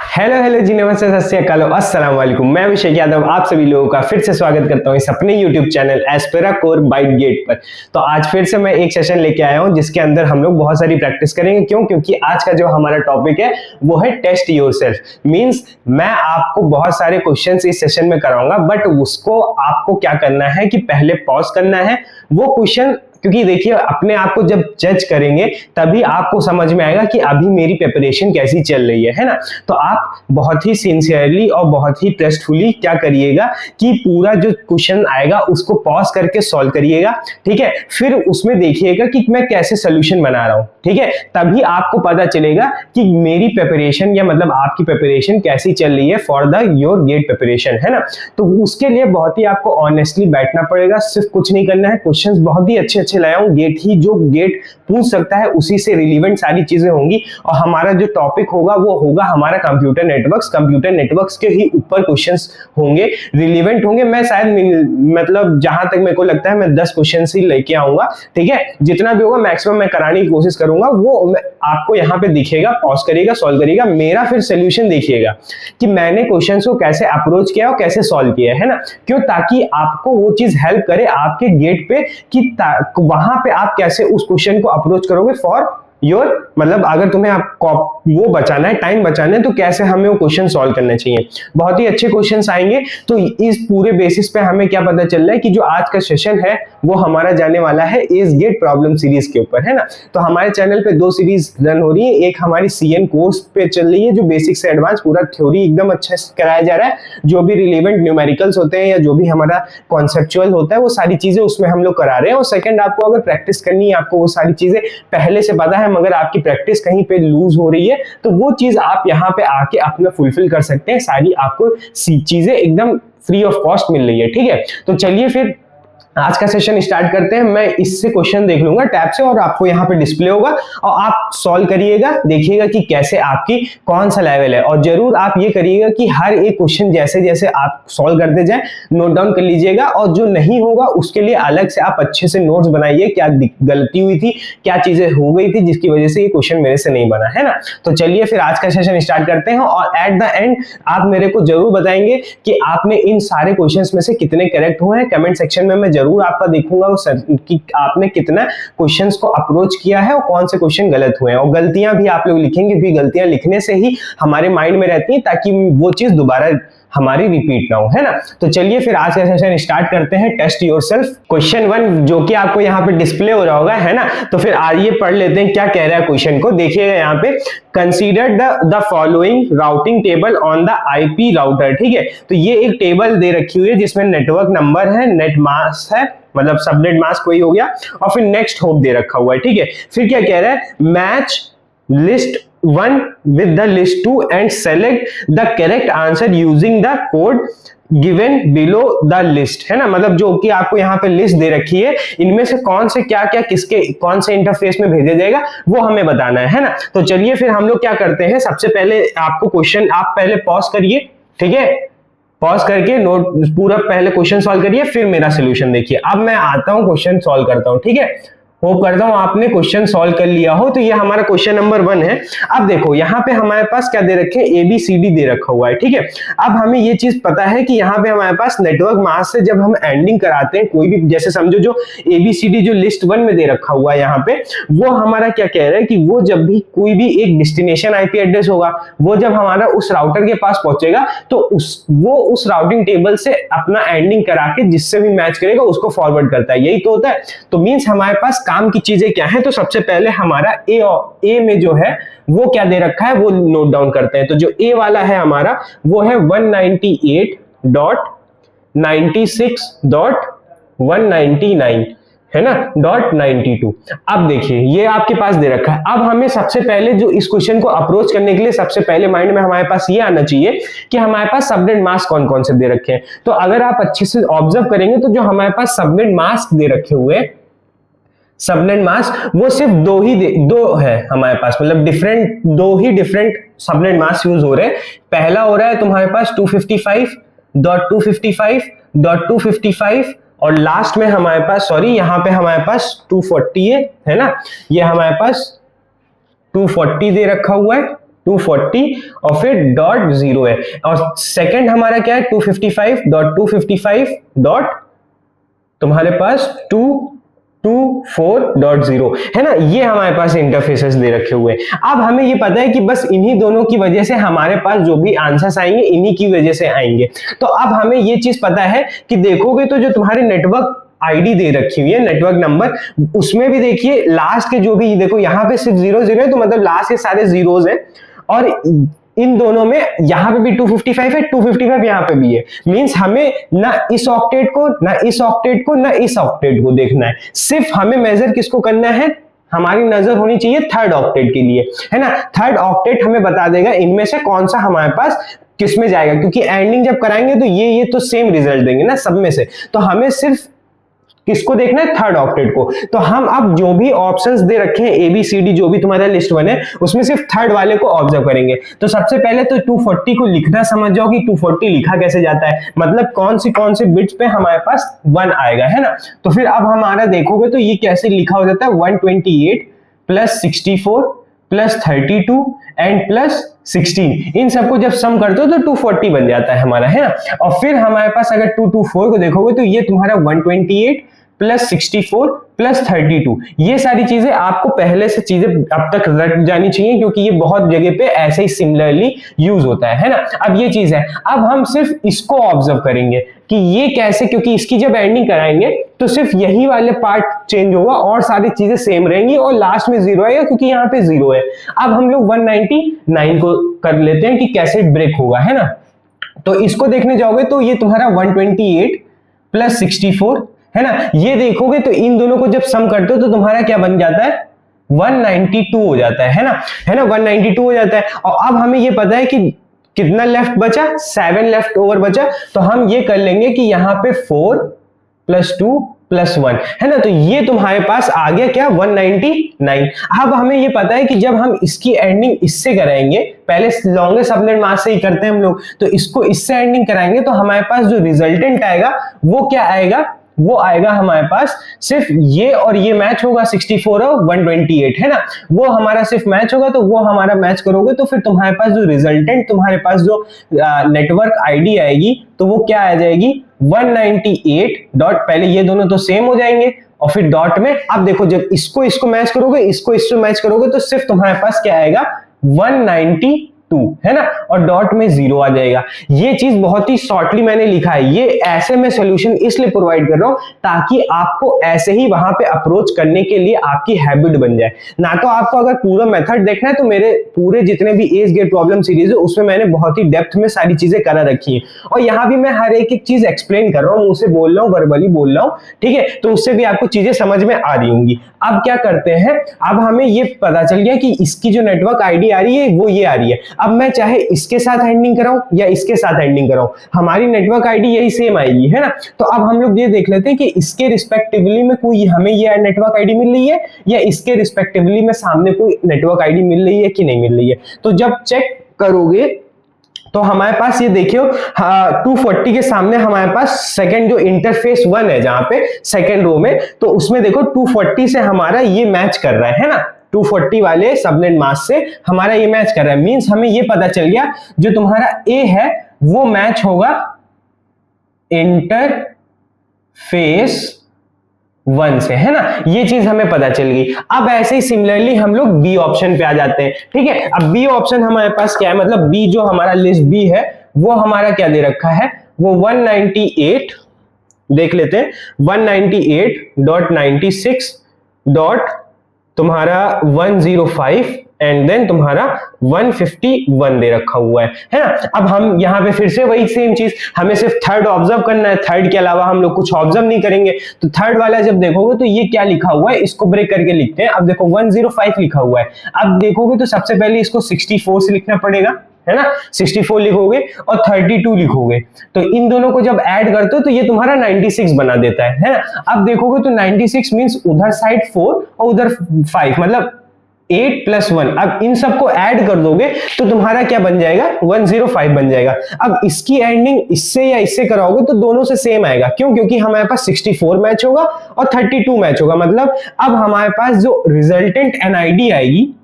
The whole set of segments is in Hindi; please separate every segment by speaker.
Speaker 1: हेलो हेलो जी, नमस्ते, सत श्री अकाल, अस्सलाम वालेकुम। मैं अभिषेक यादव आप सभी लोगों का फिर से स्वागत करता हूं इस अपने यूट्यूब चैनल एस्पेरा कोर बाइट गेट पर। तो आज फिर से मैं एक सेशन लेके आया हूं जिसके अंदर हम लोग बहुत सारी प्रैक्टिस करेंगे। क्यों? क्योंकि आज का जो हमारा टॉपिक है वो है टेस्ट योरसेल्फ। मींस मैं आपको बहुत सारे क्वेश्चंस इस सेशन में कराऊंगा, बट उसको आपको क्या करना है कि पहले पॉज करना है वो क्वेश्चन, क्योंकि देखिए अपने आप को जब जज करेंगे तभी आपको समझ में आएगा कि अभी मेरी प्रिपरेशन कैसी चल रही है ना। तो आप बहुत ही सिंसियरली और बहुत ही ट्रस्टफुली क्या करिएगा कि पूरा जो क्वेश्चन आएगा उसको पॉज करके सॉल्व करिएगा, ठीक है। फिर उसमें देखिएगा कि मैं कैसे सोल्यूशन बना रहा हूं, ठीक है। तभी आपको पता चलेगा कि मेरी प्रिपरेशन या मतलब आपकी प्रिपरेशन कैसी चल रही है for the your GATE preparation, है ना। तो उसके लिए बहुत ही आपको ऑनेस्टली बैठना पड़ेगा, सिर्फ कुछ नहीं करना है। क्वेश्चंस बहुत ही अच्छे लाया हूं, गेट ही जो गेट पूछ सकता है उसी से रिलेवेंट सारी चीजें होंगी। और हमारा जो टॉपिक होगा वो होगा हमारा कंप्यूटर नेटवर्क्स के ही ऊपर क्वेश्चंस होंगे, रिलेवेंट होंगे। मैं शायद मतलब जहां तक मेरे को लगता है मैं 10 क्वेश्चंस ही लेके आऊंगा, ठीक है। जितना भी होगा मैक्सिमम मैं कराने की कोशिश करूंगा, वो आपको यहाँ पे दिखेगा, पॉज करिएगा, सॉल्व करिएगा। मेरा फिर सोल्यूशन देखिएगा कि मैंने क्वेश्चंस को कैसे अप्रोच किया और कैसे सॉल्व किया, है ना। क्यों? ताकि आपको वो चीज हेल्प करे आपके गेट पे कि वहां पे आप कैसे उस क्वेश्चन को अप्रोच करोगे फॉर योर, मतलब अगर तुम्हें वो बचाना है, टाइम बचाना है, तो कैसे हमें वो क्वेश्चन सॉल्व करने चाहिए। बहुत ही अच्छे क्वेश्चंस आएंगे। तो इस पूरे बेसिस पे हमें क्या पता चल रहा है कि जो आज का सेशन है वो हमारा जाने वाला है एस गेट प्रॉब्लम सीरीज के ऊपर, है ना। तो हमारे चैनल पे 2 सीरीज रन हो रही है। एक हमारी सीएन कोर्स पे चल रही है जो बेसिक से एडवांस पूरा थ्योरी एकदम अच्छा कराया जा रहा है। जो भी रिलेवेंट न्यूमेरिकल्स होते हैं या जो भी हमारा कॉन्सेप्चुअल होता है वो सारी चीजें उसमें हम लोग करा रहे हैं। और सेकंड, आपको अगर प्रैक्टिस करनी है, आपको वो सारी चीजें पहले से पता है, मगर आपकी प्रैक्टिस कहीं पे लूज हो रही है, तो वो चीज आप यहाँ पे आके अपना फुलफिल कर सकते हैं। सारी आपको चीजें एकदम फ्री ऑफ कॉस्ट मिल रही है, ठीक है। तो चलिए फिर आज का सेशन स्टार्ट करते हैं। मैं इससे क्वेश्चन देख लूंगा टैब से और आपको यहाँ पे डिस्प्ले होगा और आप सॉल्व करिएगा, देखिएगा कि कैसे आपकी कौन सा लेवल है। और जरूर आप ये करिएगा कि हर एक क्वेश्चन जैसे जैसे आप सॉल्व करते जाए नोट डाउन कर लीजिएगा, और जो नहीं होगा उसके लिए अलग से आप अच्छे से नोट्स बनाइए, क्या गलती हुई थी, क्या चीजें हो गई थी जिसकी वजह से ये क्वेश्चन मेरे से नहीं बना, है ना। तो चलिए फिर आज का सेशन स्टार्ट करते हैं। और एट द एंड आप मेरे को जरूर बताएंगे कि आपने इन सारे क्वेश्चंस में से कितने करेक्ट हुए हैं। कमेंट सेक्शन में मैं जरूर आपका देखूंगा कि आपने कितना क्वेश्चंस को अप्रोच किया है और कौन से क्वेश्चन गलत हुए हैं। और गलतियां भी आप लोग लिखेंगे, क्योंकि गलतियां लिखने से ही हमारे माइंड में रहती हैं ताकि वो चीज दोबारा हमारी रिपीट ना हो, है ना। तो चलिए फिर आज का सेशन स्टार्ट करते हैं। टेस्ट योरसेल्फ क्वेश्चन 1 जो कि आपको यहाँ पे डिस्प्ले हो रहा होगा, है ना। तो फिर आइए पढ़ लेते हैं क्या कह रहा है क्वेश्चन को। देखिएगा यहाँ पे, consider the following routing table on the IP router, ठीक है। तो ये एक टेबल दे रखी हुई है जिसमें नेटवर्क नंबर है, नेट मास्क है, मतलब सबनेट मास्क कोई हो गया, और फिर नेक्स्ट होप दे रखा हुआ है, ठीक है। फिर क्या कह रहा है, match list 1 with the list 2 and select the correct answer using the code given below the list, है ना। मतलब जो कि आपको यहाँ पे लिस्ट दे रखी है, इनमें से कौन से क्या क्या किसके कौन से इंटरफेस में भेजा जाएगा वो हमें बताना है ना। तो चलिए फिर हम लोग क्या करते हैं, सबसे पहले आपको क्वेश्चन आप पहले पॉज करिए, ठीक है। पॉज करके नोट पूरा पहले क्वेश्चन सॉल्व करिए, फिर मेरा सोल्यूशन देखिए। अब मैं आता हूं क्वेश्चन सॉल्व करता हूं, ठीक है। होप करता हूं आपने क्वेश्चन सॉल्व कर लिया हो। तो ये हमारा क्वेश्चन नंबर 1 है। अब देखो यहाँ पे हमारे पास क्या दे रखे, ABCD दे रखा हुआ है, ठीक है। अब हमें ये चीज पता है कि यहाँ पे हमारे पास नेटवर्क मास्क से जब हम एंडिंग कराते हैं कोई भी, जैसे समझो जो ABCD जो लिस्ट 1 में दे रखा हुआ है यहाँ पे, वो हमारा क्या कह रहा है कि वो जब भी कोई भी एक डेस्टिनेशन IP एड्रेस होगा, वो जब हमारा उस राउटर के पास पहुंचेगा तो वो उस राउटिंग टेबल से अपना एंडिंग करा के जिससे भी मैच करेगा उसको फॉरवर्ड करता है। यही तो होता है। तो मींस हमारे पास काम की चीजें क्या है, तो सबसे पहले हमारा ए में जो है वो क्या दे रखा है वो नोट डाउन करते हैं। तो जो ए वाला है हमारा वो है 198.96.199, है ना, .92। अब देखिए ये आपके पास दे रखा है। अब हमें सबसे पहले जो इस क्वेश्चन को अप्रोच करने के लिए सबसे पहले माइंड में हमारे पास ये आना चाहिए कि हमारे पास सबनेट मास्क कौन कौन से दे रखे हैं। तो अगर आप अच्छे से ऑब्जर्व करेंगे तो जो हमारे पास सबनेट मास्क दे रखे हुए, सबनेट मास्क वो सिर्फ दो है हमारे पास, मतलब दो ही डिफरेंट सबनेट मास्क यूज हो रहे हैं। पहला हो रहा है तुम्हारे पास 255.255.255 और लास्ट में हमारे पास, सॉरी यहाँ पे हमारे पास 240 है ना, ये हमारे पास 240 दे रखा हुआ है, 240 और फिर डॉट 0 है, और सेकंड हमारा क्या है 255.255 डॉट तुम्हारे पास 224.0 है ना। ये हमारे पास इंटरफेसेस दे रखे हुए हैं। अब हमें ये पता है कि बस इन्हीं दोनों की वजह से हमारे पास जो भी आंसर्स आएंगे इन्हीं की वजह से आएंगे। तो अब हमें ये चीज पता है कि देखोगे तो जो तुम्हारे नेटवर्क आईडी दे रखी हुई है, नेटवर्क नंबर, उसमें भी देखिए लास्ट के जो भी, देखो यहाँ पे सिर्फ 00 है, तो मतलब लास्ट के सारे जीरोज हैं, और इन दोनों में यहाँ पे भी 255 है, 255 यहाँ पे भी है। मींस हमें ना इस ऑक्टेट को, ना इस ऑक्टेट को, ना इस ऑक्टेट को देखना है, सिर्फ हमें मेजर किसको करना है, हमारी नजर होनी चाहिए थर्ड ऑक्टेट के लिए, है ना। थर्ड ऑक्टेट हमें बता देगा इनमें से कौन सा हमारे पास किस में जाएगा, क्योंकि एंडिंग जब कराएंगे तो ये तो सेम रिजल्ट देंगे ना सब में से, तो हमें सिर्फ किसको देखना है, थर्ड ऑक्टेट को। तो हम अब जो भी ऑप्शंस दे रखे हैं ABCD, जो भी तुम्हारा लिस्ट बने, उसमें सिर्फ थर्ड वाले को ऑब्जर्व करेंगे। तो सबसे पहले तो 240 को लिखना समझ जाओ कि 240 लिखा कैसे जाता है, मतलब कौन से बिट्स पे हमारे पास 1 आएगा, है ना। तो फिर अब हमारा देखोगे तो ये कैसे लिखा हो जाता है, 128 प्लस 64 प्लस 32 एंड प्लस 16, इन सबको जब सम करते हो तो 240 बन जाता है हमारा, है ना। और फिर हमारे पास अगर 224 को देखोगे तो ये तुम्हारा 128 प्लस 64 प्लस 32, ये सारी चीजें आपको पहले से चीजें अब तक रट जानी चाहिए, क्योंकि ये बहुत जगह पे ऐसे ही सिमिलरली यूज होता है ना। अब ये चीज है, अब हम सिर्फ इसको ऑब्जर्व करेंगे कि ये कैसे, क्योंकि इसकी जब एंडिंग कराएंगे तो सिर्फ यही वाले पार्ट चेंज होगा और सारी चीजें सेम रहेंगी, और लास्ट में 0 आएगा क्योंकि यहाँ पे 0 है। अब हम लोग 199 को कर लेते हैं कि कैसे ब्रेक होगा, है ना। तो इसको देखने जाओगे तो ये तुम्हारा 128 प्लस 64, है ना। ये देखोगे तो इन दोनों को जब सम करते हो तो तुम्हारा क्या बन जाता है, 192 हो जाता है ना, 192 हो जाता है। और अब हमें ये पता है कि कितना लेफ्ट बचा, 7 लेफ्ट ओवर बचा, तो हम ये कर लेंगे कि यहाँ पे 4 प्लस 2 प्लस 1, है ना। तो ये तुम्हारे पास आ गया क्या, 199। अब हमें ये पता है कि जब हम इसकी एंडिंग इससे कराएंगे, पहले लॉन्गेस्ट सबनेट मास्क से ही करते हैं हम लोग, तो इसको इससे एंडिंग कराएंगे तो हमारे पास जो रिजल्टेंट आएगा वो क्या आएगा, वो आएगा हमारे पास सिर्फ ये और ये मैच होगा, 64 और 128, है ना। वो हमारा सिर्फ मैच होगा, तो वो हमारा मैच करोगे तो फिर तुम्हारे पास जो रिजल्टेंट, तुम्हारे पास जो नेटवर्क आईडी आएगी तो वो क्या आ जाएगी, 198 डॉट, पहले ये दोनों तो सेम हो जाएंगे और फिर डॉट में, अब देखो जब इसको मैच करोगे, इसको मैच करोगे तो सिर्फ तुम्हारे पास क्या आएगा, 192, है ना, और डॉट में 0 आ जाएगा। ये चीज बहुत ही शॉर्टली मैंने लिखा है, ये ऐसे मैं सॉल्यूशन इसलिए प्रोवाइड कर रहा हूं ताकि आपको ऐसे ही वहां पे अप्रोच करने के लिए आपकी हैबिट बन जाए। ना तो आपको अगर पूरा मेथड देखना है तो मेरे पूरे जितने भी एज गेट प्रॉब्लम सीरीज है उसमें मैंने बहुत ही डेप्थ में सारी चीजें करा रखी है, और यहाँ भी मैं हर एक चीज एक्सप्लेन कर रहा हूँ, मुंह से बोल रहा हूँ, वर्बली बोल रहा हूँ, ठीक है, तो उससे भी आपको चीजें समझ में आ रही होंगी। अब क्या करते हैं, अब हमें ये पता चल गया कि इसकी जो नेटवर्क आईडी आ रही है वो ये आ रही है। अब मैं चाहे इसके साथ एंडिंग कराऊं या इसके साथ एंडिंग कराऊं, हमारी नेटवर्क आईडी यही सेम आएगी, है ना। तो अब हम लोग ये देख लेते हैं कि इसके रिस्पेक्टिवली में कोई हमें ये नेटवर्क आईडी मिल रही है या इसके रिस्पेक्टिवली में सामने कोई नेटवर्क आईडी मिल रही है कि नहीं मिल रही है। तो जब चेक करोगे तो हमारे पास ये देखियो 240 के सामने हमारे पास सेकंड जो इंटरफेस 1 है, जहां पे सेकंड रो में, तो उसमें देखो 240 से हमारा ये मैच कर रहा है ना, 240 वाले सबनेट मास्क से हमारा ये मैच कर रहा है। मींस हमें ये पता चल गया जो तुम्हारा ए है वो मैच होगा इंटरफेस 1 से, है ना, ये चीज हमें पता चल गई। अब ऐसे ही सिमिलरली हम लोग बी ऑप्शन पे आ जाते हैं, ठीक है। अब बी ऑप्शन हमारे पास क्या है, मतलब बी जो हमारा लिस्ट बी है वो हमारा क्या दे रखा है, वो 198 देख लेते हैं, 198.96 डॉट तुम्हारा 105 एंड देन तुम्हारा 151 दे रखा हुआ है ना। अब हम यहाँ पे फिर से वही सेम चीज, हमें सिर्फ थर्ड ऑब्जर्व करना है, थर्ड के अलावा हम लोग कुछ ऑब्जर्व नहीं करेंगे। तो थर्ड वाला जब देखोगे तो ये क्या लिखा हुआ है, इसको ब्रेक करके लिखते हैं। अब देखो 105 लिखा हुआ है, अब देखोगे तो सबसे पहले इसको 64 से लिखना पड़ेगा, है ना, 64 लिखोगे और 32 लिखोगे, तो इन दोनों को जब ऐड करते हो तो ये तुम्हारा 96 बना देता है ना। अब देखोगे तो 96 मींस उधर साइड 4 और उधर 5, मतलब 8 + 1। अब इन सबको ऐड कर दोगे तो तुम्हारा क्या बन जाएगा, 105 बन जाएगा। अब इसकी एंडिंग इससे या इससे कराओगे तो दोनों से सेम आएगा, क्यों, क्योंकि हमारे पास 64 मैच होगा और 32 मैच होगा। मतलब अब हमारे पास जो रिजल्टेंट एनआईडी आएगी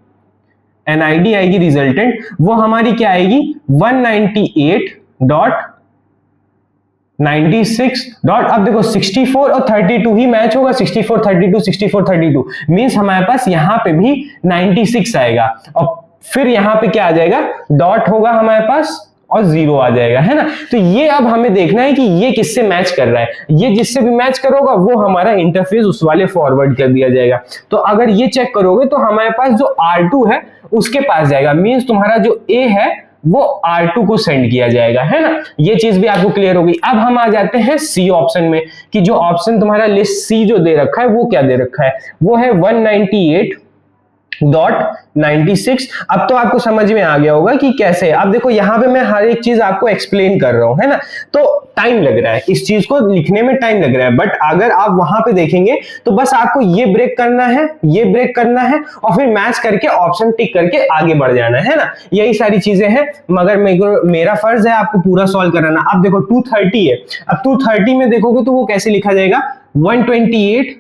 Speaker 1: NID आएगी रिजल्टेंट, वो हमारी क्या आएगी 198.96 डॉट, अब देखो 64 और 32 ही मैच होगा, 64 32 64 32 मींस हमारे पास यहां पे भी 96 आएगा, और फिर यहां पे क्या आ जाएगा, डॉट होगा हमारे पास और 0 आ जाएगा, है ना। तो ये अब हमें देखना है कि ये किससे मैच कर रहा है, ये जिससे भी मैच करोगा वो हमारा इंटरफेस उस वाले फॉरवर्ड कर दिया जाएगा। तो अगर ये चेक करोगे तो हमारे पास जो R2 है उसके पास जाएगा, मींस तुम्हारा जो A है वो R2 को सेंड किया जाएगा, है ना। ये चीज भी आपको क्लियर होगी। अब हम आ जाते हैं C ऑप्शन में, कि जो ऑप्शन तुम्हारा लिस्ट C जो दे रखा है वो क्या दे रखा है, वो है 198.96। अब तो आपको समझ में आ गया होगा कि कैसे। अब देखो यहाँ पे मैं हर एक चीज आपको एक्सप्लेन कर रहा हूं, है ना, तो टाइम लग रहा है, इस चीज को लिखने में टाइम लग रहा है, बट अगर आप वहां पे देखेंगे तो बस आपको ये ब्रेक करना है, ये ब्रेक करना है, और फिर मैच करके ऑप्शन टिक करके आगे बढ़ जाना है ना, यही सारी चीजें हैं। मगर मेरा फर्ज है आपको पूरा सॉल्व कराना। अब देखो 230 है, अब 230 में देखोगे तो वो कैसे लिखा जाएगा, 128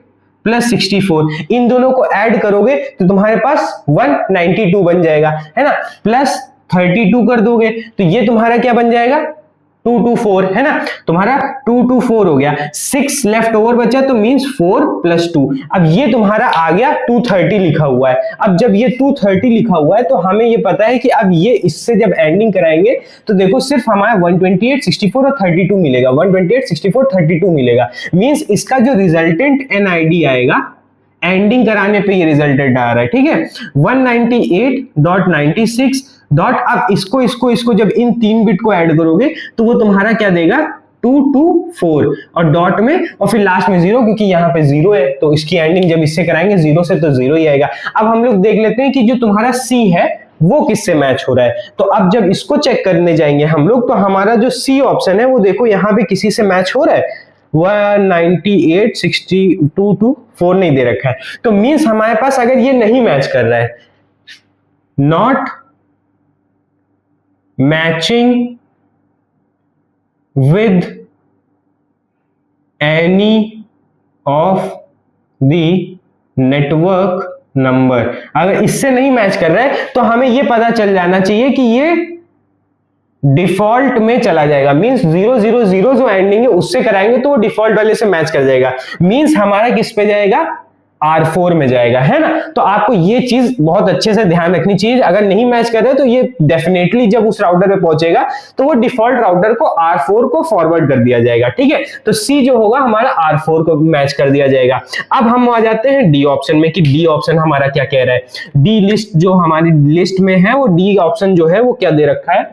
Speaker 1: प्लस 64, इन दोनों को ऐड करोगे तो तुम्हारे पास 192 बन जाएगा, है ना, प्लस 32 कर दोगे तो ये तुम्हारा क्या बन जाएगा 224, है ना, तुम्हारा 224 हो गया। 6 लेफ्ट ओवर बचा तो मींस 4 प्लस 2, अब ये तुम्हारा आ गया 230 लिखा हुआ है। अब जब ये 230 लिखा हुआ है तो हमें ये पता है कि अब ये इससे जब एंडिंग कराएंगे तो देखो सिर्फ हमारा 128 64 और 32 मिलेगा, 128 64 32 मिलेगा, मींस इसका जो रिजल्टेंट NID आएगा एंडिंग कराने पे ये रिजल्टेंट आ रहा है, ठीक है, 198.96 डॉट। अब इसको जब इन 3 बिट को ऐड करोगे तो वो तुम्हारा क्या देगा 224 और डॉट में और फिर लास्ट में 0, क्योंकि यहाँ पे 0 है तो इसकी एंडिंग जब इससे कराएंगे 0 से तो 0 ही आएगा। अब हम लोग देख लेते हैं कि जो तुम्हारा C है वो किससे मैच हो रहा है। तो अब जब इसको चेक करने जाएंगे हम लोग तो हमारा जो C ऑप्शन है वो देखो यहाँ पे किसी से मैच हो रहा है, 198 62 4 नहीं दे रखा है, तो मींस हमारे पास अगर ये नहीं मैच कर रहा है, not matching with any of the network number, अगर इससे नहीं मैच कर रहा है तो हमें ये पता चल जाना चाहिए कि ये डिफॉल्ट में चला जाएगा, मींस 000 जो एंडिंग है उससे कराएंगे तो वो डिफॉल्ट वाले से मैच कर जाएगा, मींस हमारा किस पे जाएगा R4 में जाएगा, है ना। तो आपको ये चीज बहुत अच्छे से ध्यान रखनी चाहिए, अगर नहीं मैच कर रहे तो ये डेफिनेटली जब उस राउटर पे पहुंचेगा तो वो डिफॉल्ट राउटर को R4 को फॉरवर्ड कर दिया जाएगा, ठीक है। तो C जो होगा हमारा R4 को मैच कर दिया जाएगा। अब हम आ जाते हैं D ऑप्शन में कि D ऑप्शन हमारा क्या कह रहा है। D लिस्ट जो हमारी लिस्ट में है वो D ऑप्शन जो है वो क्या दे रखा है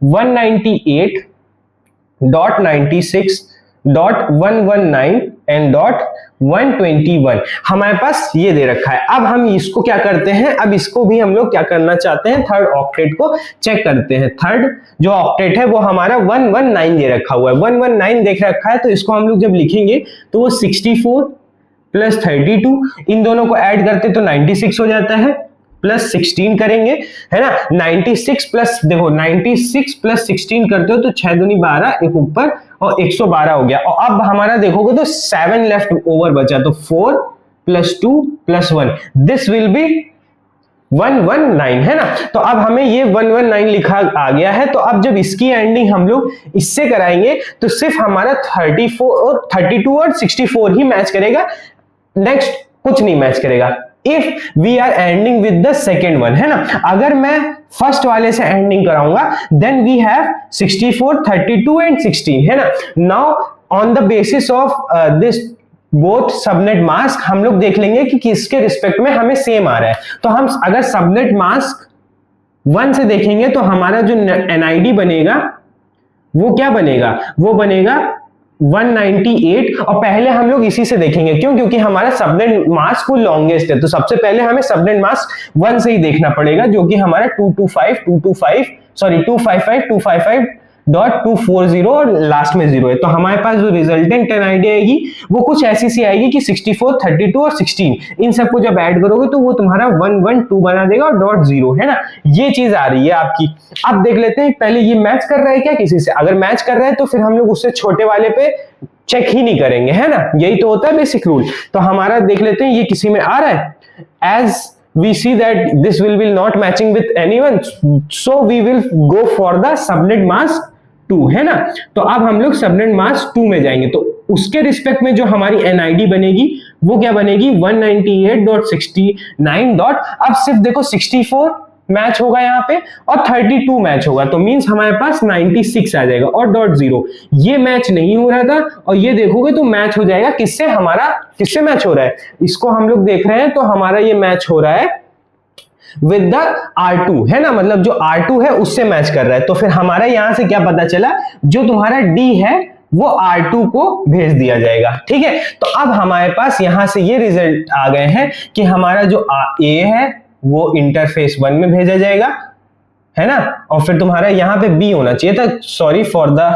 Speaker 1: 198.96.119 एंड .121 हमारे पास ये दे रखा है। अब हम इसको क्या करते हैं, अब इसको भी हम लोग क्या करना चाहते हैं, थर्ड ऑक्टेट को चेक करते हैं। थर्ड जो ऑक्टेट है वो हमारा 119 दे रखा हुआ है, 119 देख रखा है, तो इसको हम लोग जब लिखेंगे तो वो 64 प्लस 32 इन दोनों को ऐड करते तो 96 हो जाता है, प्लस 16 करेंगे, है ना, 96 प्लस देखो 96 प्लस 16 करते हो तो 6 दूनी 12, एक ऊपर और 112 हो गया। और अब हमारा देखोगे तो 7 लेफ्ट ओवर बचा, तो 4 plus 2 plus 1 this will be 119, है ना। तो अब हमें ये 119 लिखा आ गया है। तो अब जब इसकी एंडिंग हम लोग इससे कराएंगे तो सिर्फ हमारा 32 और 64 ही मैच करेगा, नेक्स्ट कुछ नहीं मैच करेगा। If we are ending with the second one, है ना, अगर मैं फर्स्ट वाले से एंडिंग कराऊंगा देन वी हैव 64 32 एंड 16, है ना। Now on the basis of this both subnet mask हम लोग देख लेंगे कि किसके रिस्पेक्ट में हमें सेम आ रहा है। तो हम अगर सबनेट मास्क 1 से देखेंगे तो हमारा जो NID बनेगा वो क्या बनेगा, वो बनेगा 198। और पहले हम लोग इसी से देखेंगे, क्यों, क्योंकि हमारा सबनेट मास्क वो लॉन्गेस्ट है, तो सबसे पहले हमें सबनेट मास्क 1 से ही देखना पड़ेगा, जो कि हमारा 255.240 और लास्ट में 0 है। तो हमारे पास जो रिजल्टेंट NID आएगी वो कुछ ऐसी सी आएगी कि 64 32 और 16 इन सबको जब ऐड करोगे तो वो तुम्हारा 112 बना देगा और .0, है ना, ये चीज आ रही है आपकी। अब देख लेते हैं पहले ये मैच कर रहा है क्या किसी से, अगर मैच कर रहा है तो फिर हम लोग उससे छोटे वाले पे चेक ही नहीं करेंगे, है ना, यही तो होता है बेसिक रूल। तो हमारा देख लेते हैं ये किसी में आ रहा है, as we see that this will not matching with anyone, so we will go for the subnet mask 2, है ना। तो अब हम लोग सबनेट मास्क 2 में जाएंगे, तो उसके रिस्पेक्ट में जो हमारी एनआईडी बनेगी वो क्या बनेगी 198.69. अब सिर्फ देखो 64 मैच होगा यहाँ पे और 32 मैच होगा, तो मींस हमारे पास 96 आ जाएगा और .0 ये मैच नहीं हो रहा था, और ये देखोगे तो मैच हो जाएगा किससे, हमारा किससे मैच हो रहा है, इसको हम लोग देख रहे हैं तो हमारा ये मैच हो रहा है विद द R2, है ना, मतलब जो R2 है उससे मैच कर रहा है। तो फिर हमारा यहां से क्या पता चला, जो तुम्हारा D है वो R2 को भेज दिया जाएगा, ठीक है। तो अब हमारे पास यहां से ये रिजल्ट आ गए हैं कि हमारा जो A है वो इंटरफेस 1 में भेजा जाएगा, है ना, और फिर तुम्हारा यहाँ पे B होना चाहिए था, सॉरी फॉर द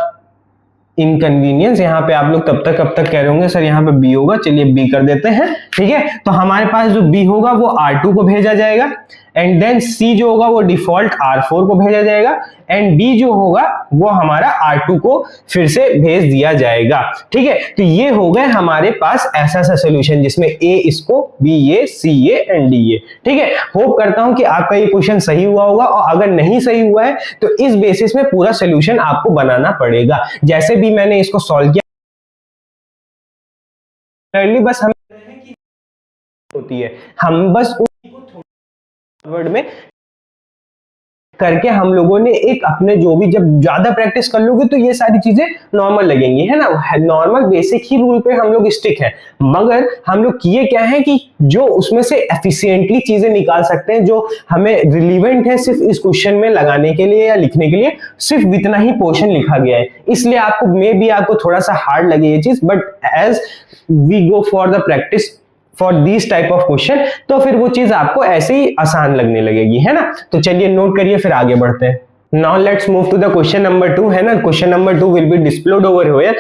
Speaker 1: इनकन्वीनियंस। यहाँ पे आप लोग कब तक कह रहे होंगे सर यहाँ पे B होगा, चलिए B कर देते हैं, ठीक है। तो हमारे पास जो B होगा वो R2 को भेजा जाएगा, एंड देन C जो होगा वो डिफॉल्ट R4 को भेजा जाएगा, एंड D जो होगा वो हमारा R2 को फिर से भेज दिया जाएगा, ठीक है। तो ये हो गए हमारे पास ऐसा सा सोल्यूशन जिसमें A इसको, B ये, C ये एंड D ये, ठीक है। होप करता हूं कि आपका ये क्वेश्चन सही हुआ होगा, और अगर नहीं सही हुआ है तो इस बेसिस में पूरा सोल्यूशन आपको बनाना पड़ेगा। जैसे भी मैंने इसको सॉल्व किया, बस हम होती है, हम बस वर्ड में करके हम लोगों ने एक अपने जो भी, जब ज्यादा प्रैक्टिस कर लोगे तो ये सारी चीजें नॉर्मल लगेंगी, है ना। नॉर्मल बेसिक ही रूल पे हम लोग स्टिक हैं, मगर हम लोग किए क्या है कि जो उसमें से एफिशिएंटली चीजें निकाल सकते हैं, जो हमें रिलीवेंट है सिर्फ इस क्वेश्चन में लगाने के लिए या लिखने के लिए, सिर्फ इतना ही पोर्शन लिखा गया है। इसलिए आपको मे बी आपको थोड़ा सा हार्ड लगे ये चीज, but as we go for the practice for this type of question, तो फिर वो चीज आपको ऐसे ही आसान लगने लगेगी, है ना। तो चलिए नोट करिए, फिर आगे बढ़ते हैं। Now let's move to the question number 2, है ना। Question number 2 will be displayed over here.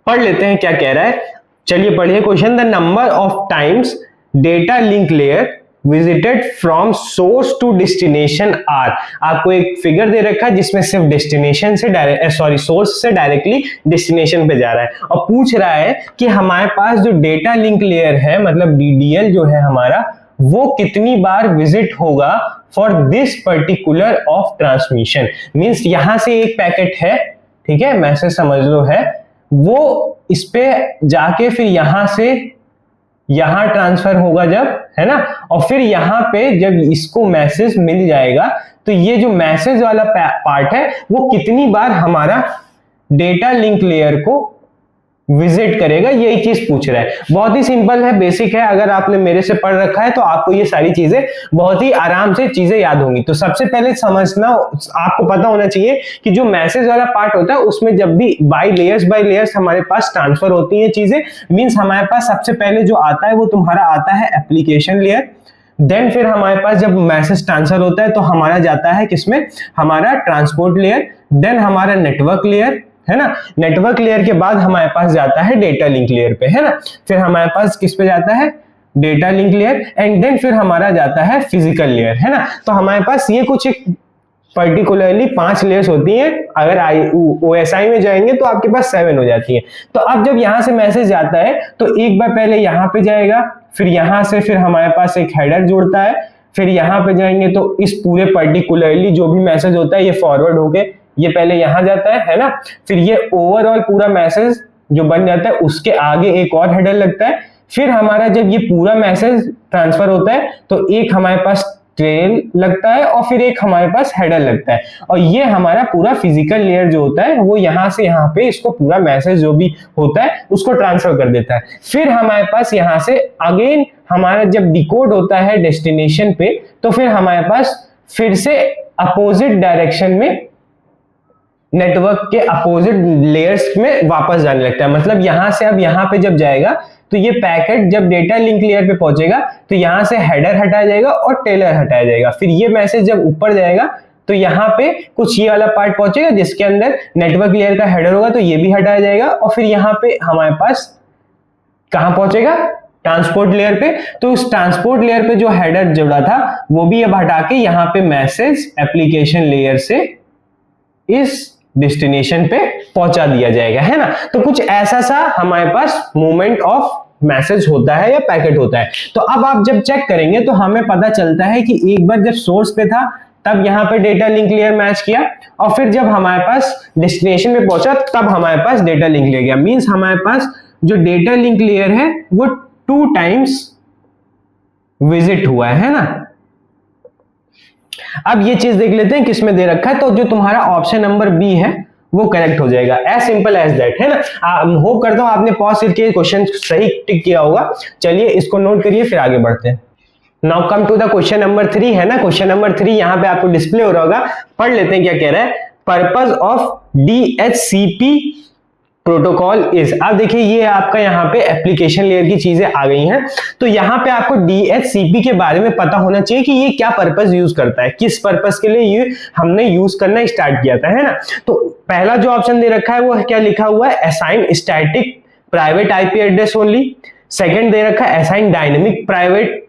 Speaker 1: पढ़ लेते हैं क्या कह रहा है, चलिए पढ़िए question. The number of times data link layer visited from source to destination are. आपको एक फिगर दे रखा है जिसमें सिर्फ डेस्टिनेशन से सोर्स से डायरेक्टली डेस्टिनेशन पे जा रहा है, और पूछ रहा है कि हमारे पास जो डेटा लिंक लेयर है, मतलब DDL जो है हमारा, वो कितनी बार विजिट होगा for this particular of transmission. Means यहां से एक पैकेट है, ठीक है, मैसेज समझ लो है, वो इस पे जाके फिर यहां से यहां ट्रांसफर होगा जब, है ना, और फिर यहां पे जब इसको मैसेज मिल जाएगा तो ये जो मैसेज वाला पार्ट है वो कितनी बार हमारा डेटा लिंक लेयर को विजिट करेगा, यही चीज पूछ रहा है। बहुत ही सिंपल है, बेसिक है, अगर आपने मेरे से पढ़ रखा है तो आपको ये सारी चीजें बहुत ही आराम से चीजें याद होंगी। तो सबसे पहले समझना, आपको पता होना चाहिए कि जो मैसेज वाला पार्ट होता है उसमें जब भी बाय लेयर्स हमारे पास ट्रांसफर होती है चीजें, मीन्स हमारे पास सबसे पहले जो आता है वो तुम्हारा आता है एप्लीकेशन लेयर, देन फिर हमारे पास जब मैसेज ट्रांसफर होता है तो हमारा जाता है किसमें, हमारा ट्रांसपोर्ट लेयर, देन हमारा नेटवर्क लेयर, है ना। नेटवर्क लेयर के बाद हमारे पास जाता है डेटा लिंक लेयर पे, है ना। फिर हमारे पास किस पे जाता है, data link layer, and then फिर हमारा जाता है फिजिकल लेयर, है ना। तो हमारे पास ये कुछ एक पर्टिकुलरली 5 लेयर्स होती हैं। अगर OSI में जाएंगे तो आपके पास 7 हो जाती है। तो अब जब यहां से मैसेज जाता है तो एक बार पहले यहां पे जाएगा, फिर यहां से फिर हमारे पास एक हेडर जुड़ता है, फिर यहां पे जाएंगे तो इस पूरे पर्टिकुलरली जो भी मैसेज होता है ये फॉरवर्ड होके ये पहले यहां जाता है ना। फिर ये ओवरऑल पूरा मैसेज जो बन जाता है उसके आगे एक और हेडर लगता है। फिर हमारा जब ये पूरा मैसेज ट्रांसफर होता है तो एक हमारे पास ट्रेल लगता है और फिर एक हमारे पास हेडर लगता है, और ये हमारा पूरा फिजिकल लेयर जो होता है वो यहां से यहां पे इसको पूरा मैसेज जो भी होता है उसको ट्रांसफर कर देता है। फिर हमारे पास यहां से अगेन हमारा जब डिकोड होता है डेस्टिनेशन पे तो फिर हमारे पास फिर से अपोजिट डायरेक्शन में नेटवर्क के अपोजिट लेयर्स में वापस जाने लगता है। मतलब यहां से अब यहां पे जब जाएगा तो ये पैकेट जब डेटा लिंक लेयर पे पहुंचेगा तो यहां से हेडर हटाया जाएगा और टेलर हटाया जाएगा। फिर ये मैसेज जब ऊपर जाएगा तो यहाँ पे कुछ ये वाला पार्ट पहुंचेगा जिसके अंदर नेटवर्क लेयर का हेडर होगा, तो ये भी हटाया जाएगा, और फिर यहाँ पे हमारे पास कहां पहुंचेगा, ट्रांसपोर्ट लेयर पे। तो उस ट्रांसपोर्ट लेयर पे जो हेडर जुड़ा था वो भी अब हटा के यहाँ पे मैसेज एप्लीकेशन लेयर से इस डेस्टिनेशन पे पहुंचा दिया जाएगा, है ना। तो कुछ ऐसा सा हमारे पास मूवमेंट ऑफ मैसेज होता है या पैकेट होता है। तो अब आप जब चेक करेंगे तो हमें पता चलता है कि एक बार जब सोर्स पे था तब यहाँ पे डेटा लिंक लेयर मैच किया, और फिर जब हमारे पास डेस्टिनेशन पे पहुंचा तब हमारे पास डेटा लिंक लेयर गया। मींस हमारे पास जो डेटा लिंक लेयर है वो 2 टाइम्स विजिट हुआ है ना। अब ये चीज देख लेते हैं किसमें दे रखा है, तो जो तुम्हारा ऑप्शन नंबर बी है वो करेक्ट हो जाएगा। एज सिंपल एज दैट, है ना। होप करता हूं आपने पॉज करके क्वेश्चन सही टिक किया होगा। चलिए इसको नोट करिए, फिर आगे बढ़ते हैं। Now come to the question number 3, है ना। क्वेश्चन नंबर 3 यहाँ पे आपको डिस्प्ले हो रहा होगा, पढ़ लेते हैं क्या कह रहा है। Purpose of DHCP protocol is. अब देखिए ये आपका यहाँ पे एप्लीकेशन लेयर की चीजें आ गई हैं, तो यहाँ पे आपको DHCP के बारे में पता होना चाहिए कि ये क्या पर्पस यूज करता है, किस पर्पस के लिए ये हमने यूज करना स्टार्ट किया था, है ना। तो पहला जो ऑप्शन दे रखा है वो क्या लिखा हुआ है, assign static private IP address only. Second दे रखा है assign dynamic private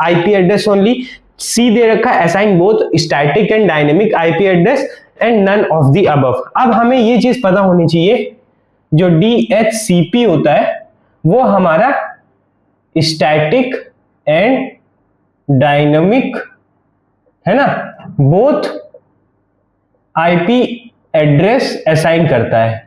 Speaker 1: IP address only. C दे रखा है assign both static and dynamic IP address and none of the above. अब हमें ये चीज पता होनी चाहिए, जो DHCP होता है वो हमारा स्टैटिक एंड डायनेमिक, है ना, बोथ IP एड्रेस असाइन करता है,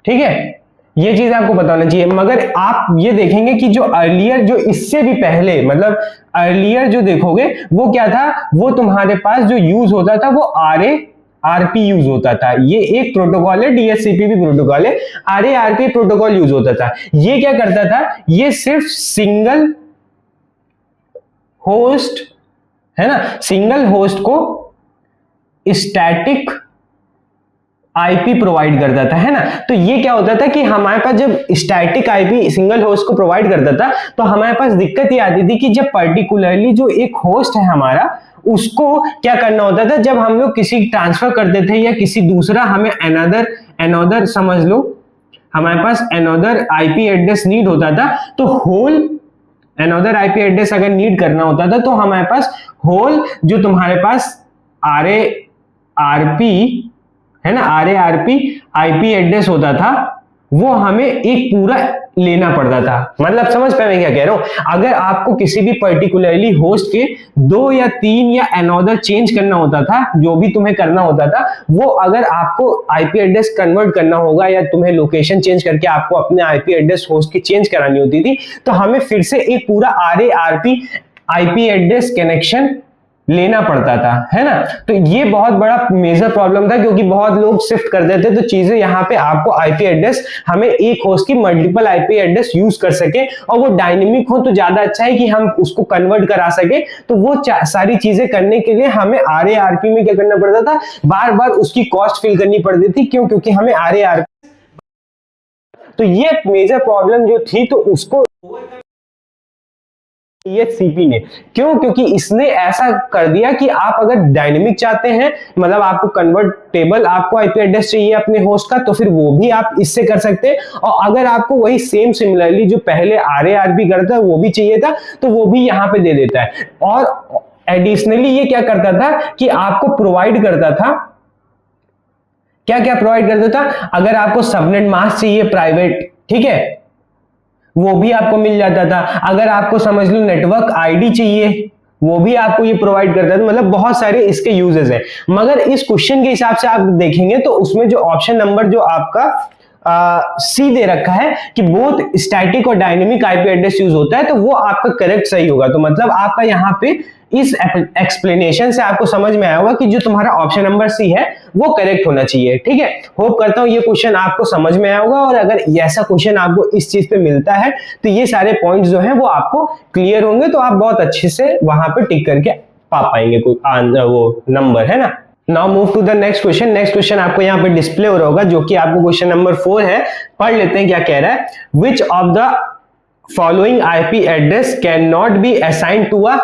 Speaker 1: ठीक है। ये चीज आपको पता होना चाहिए। मगर आप ये देखेंगे कि जो अर्लियर, जो इससे भी पहले, मतलब अर्लियर जो देखोगे वो क्या था, वो तुम्हारे पास जो यूज होता था वो RARP यूज होता था। ये एक प्रोटोकॉल है, DHCP भी प्रोटोकॉल है, RARP प्रोटोकॉल यूज होता था। ये क्या करता था, ये सिर्फ सिंगल होस्ट, है ना, सिंगल होस्ट को स्टैटिक IP प्रोवाइड करता था, है ना। तो ये क्या होता था कि हमारे पास जब स्टैटिक IP सिंगल होस्ट को प्रोवाइड करता था तो हमारे पास दिक्कत ये आती थी कि जब पर्टिकुलरली जो एक होस्ट है हमारा, उसको क्या करना होता था, जब हम लोग किसी ट्रांसफर करते थे या किसी दूसरा हमें अनदर समझ लो, हमारे पास अनदर IP एड्रेस नीड होता था, तो होल अनदर IP एड्रेस अगर नीड करना होता था तो हमारे पास होल जो तुम्हारे पास RARP, है ना, RARP IP एड्रेस होता था, वो हमें एक पूरा लेना पड़ता था। मतलब समझ पाए मैं क्या कह रहा हूं। अगर आपको किसी भी पर्टिकुलरली होस्ट के 2 या 3 या अनदर चेंज करना होता था, जो भी तुम्हें करना होता था, वो अगर आपको IP एड्रेस कन्वर्ट करना होगा या तुम्हें लोकेशन चेंज करके आपको अपने IP एड्रेस होस्ट की चेंज करानी होती थी, तो हमें फिर से एक पूरा RARP IP एड्रेस कनेक्शन लेना पड़ता था, है ना। तो ये बहुत बड़ा मेजर प्रॉब्लम था, क्योंकि बहुत लोग शिफ्ट कर देते, तो चीजें यहाँ पे आपको IP एड्रेस, हमें एक होस्ट की मल्टीपल IP एड्रेस यूज कर सके और वो डायनेमिक हो तो ज्यादा अच्छा है कि हम उसको कन्वर्ट करा सके। तो वो सारी चीजें करने के लिए हमें RARP में क्या करना पड़ता था, बार बार उसकी कॉस्ट फिल करनी पड़ती थी। क्यों? क्योंकि हमें RARP, तो ये मेजर प्रॉब्लम जो थी तो उसको DHCP ने, क्यों? क्योंकि इसने ऐसा कर दिया कि आप अगर डायनेमिक चाहते हैं, मतलब आपको कन्वर्टेबल आपको IP एड्रेस चाहिए अपने होस्ट का, तो फिर वो भी आप इससे कर सकते हैं। और अगर आपको वही सेम सिमिलरली जो पहले RARP करता है वो भी चाहिए था, तो वो भी यहाँ पे दे देता है। और एडिशनली ये क्या करता था कि आपको प्रोवाइड करता था, क्या क्या प्रोवाइड करता था, अगर आपको सबनेट मास्क चाहिए प्राइवेट, ठीक है, वो भी आपको मिल जाता था। अगर आपको समझ लो नेटवर्क ID चाहिए, वो भी आपको ये प्रोवाइड करता था। मतलब बहुत सारे इसके यूजेस हैं। मगर इस क्वेश्चन के हिसाब से आप देखेंगे तो उसमें जो ऑप्शन नंबर जो आपका सी दे रखा है कि बोथ स्टैटिक और डायनेमिक IP एड्रेस यूज होता है, तो वो आपका करेक्ट सही होगा। तो मतलब आपका यहाँ पे इस एक्सप्लेनेशन से आपको समझ में आया होगा कि जो तुम्हारा ऑप्शन नंबर सी है वो करेक्ट होना चाहिए, ठीक है। होप करता हूं ये क्वेश्चन आपको समझ में आया होगा, और अगर ऐसा क्वेश्चन आपको इस चीज पे मिलता है तो ये सारे पॉइंट्स जो हैं वो आपको क्लियर होंगे, तो आप बहुत अच्छे से वहां पे टिक करके पा पाएंगे कोई वो नंबर, है ना। Now move to the next question. Next question आपको यहाँ पे डिस्प्ले हो रहा होगा, जो कि आपको क्वेश्चन नंबर 4 है। पढ़ लेते हैं क्या कह रहा है। Which of the following IP address can not be assigned to a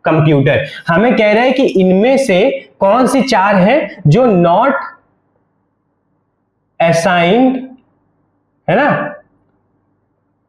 Speaker 1: computer. हमें कह रहा है कि इनमें से कौन सी 4 है जो नॉट असाइंड, है ना,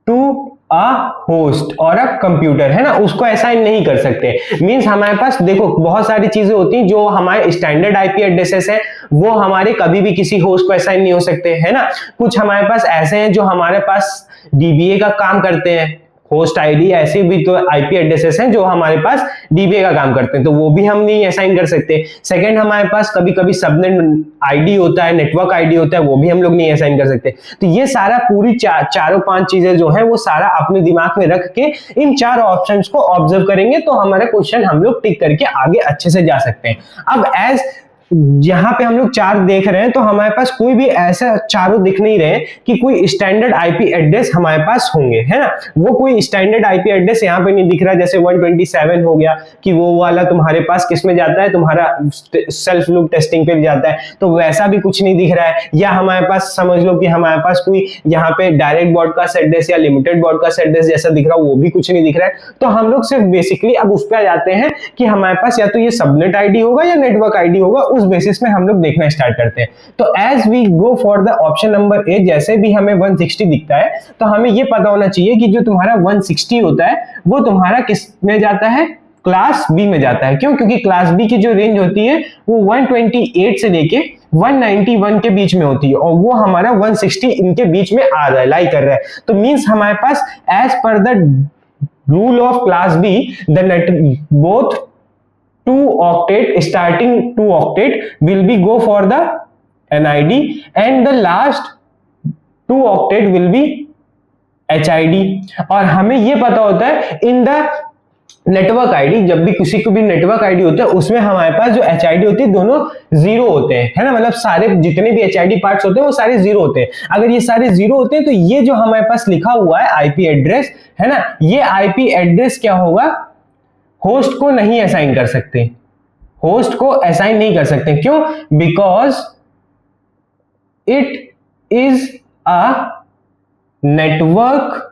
Speaker 1: टू अ होस्ट और अ कंप्यूटर, है ना, उसको असाइन नहीं कर सकते। मींस हमारे पास देखो बहुत सारी चीजें होती हैं जो हमारे स्टैंडर्ड IP एड्रेसेस हैं, वो हमारे कभी भी किसी होस्ट को असाइन नहीं हो सकते, है ना। कुछ हमारे पास ऐसे हैं जो हमारे पास DBA का काम करते हैं, होस्ट आईडी ऐसे भी तो आईपी एड्रेसेस हैं जो हमारे पास डीबीए का काम करते हैं, तो वो भी हम नहीं असाइन कर सकते। सेकंड, हमारे पास कभी कभी सबनेट आईडी होता है, नेटवर्क आईडी होता है, वो भी हम लोग नहीं असाइन कर सकते। तो ये सारा पूरी चारों पांच चीजें जो है वो सारा अपने दिमाग में रख के इन चार ऑप्शंस को ऑब्जर्व करेंगे तो हमारा क्वेश्चन हम लोग टिक करके आगे अच्छे से जा सकते हैं। अब एज यहाँ पे हम लोग चार देख रहे हैं तो हमारे पास कोई भी ऐसा चारों दिख नहीं रहे कि कोई स्टैंडर्ड आईपी एड्रेस हमारे पास होंगे, है ना। वो कोई स्टैंडर्ड आईपी एड्रेस यहाँ पे नहीं दिख रहा, जैसे 127 हो गया कि वो वाला तुम्हारे पास किस में जाता है, तुम्हारा सेल्फ लूप टेस्टिंग पे जाता है, तो वैसा भी कुछ नहीं दिख रहा है। या हमारे पास समझ लो कि हमारे पास कोई यहाँ पे डायरेक्ट ब्रॉडकास्ट एड्रेस या लिमिटेड ब्रॉडकास्ट एड्रेस जैसा दिख रहा है, वो भी कुछ नहीं दिख रहा है। तो हम लोग सिर्फ बेसिकली अब उस पर आ जाते हैं कि हमारे पास या तो ये सबनेट आईडी होगा या नेटवर्क आईडी होगा, उस बेसिस में हम लोग देखना स्टार्ट करते हैं। तो as we go for the option number A, जैसे भी हमें 160 दिखता है तो हमें ये पता होना चाहिए कि जो तुम्हारा 160 होता है वो तुम्हारा किस में जाता है, क्लास बी में जाता है। क्यों? क्योंकि क्लास बी की जो रेंज होती है वो 128 से लेके 191 के बीच में होती है और वो हमारा 160 इनके बीच में आ रहा है, लाई कर रहा है। तो मींस हमारे पास as per the rule of class B the net both 2 octet starting 2 octet will be go for the NID and the last 2 octet will be HID। और हमें ये पता होता है इन द नेटवर्क आईडी, जब भी किसी को भी नेटवर्क आईडी होता है उसमें हमारे पास जो HID होती है दोनों जीरो होते हैं, है ना। मतलब सारे जितने भी HID पार्ट्स होते हैं वो सारे जीरो होते हैं। अगर ये सारे जीरो होते हैं तो ये जो हमारे पास लिखा हुआ है आईपी एड्रेस, है ना, ये आईपी एड्रेस क्या होगा, होस्ट को नहीं असाइन कर सकते, होस्ट को असाइन नहीं कर सकते। क्यों? Because it is a network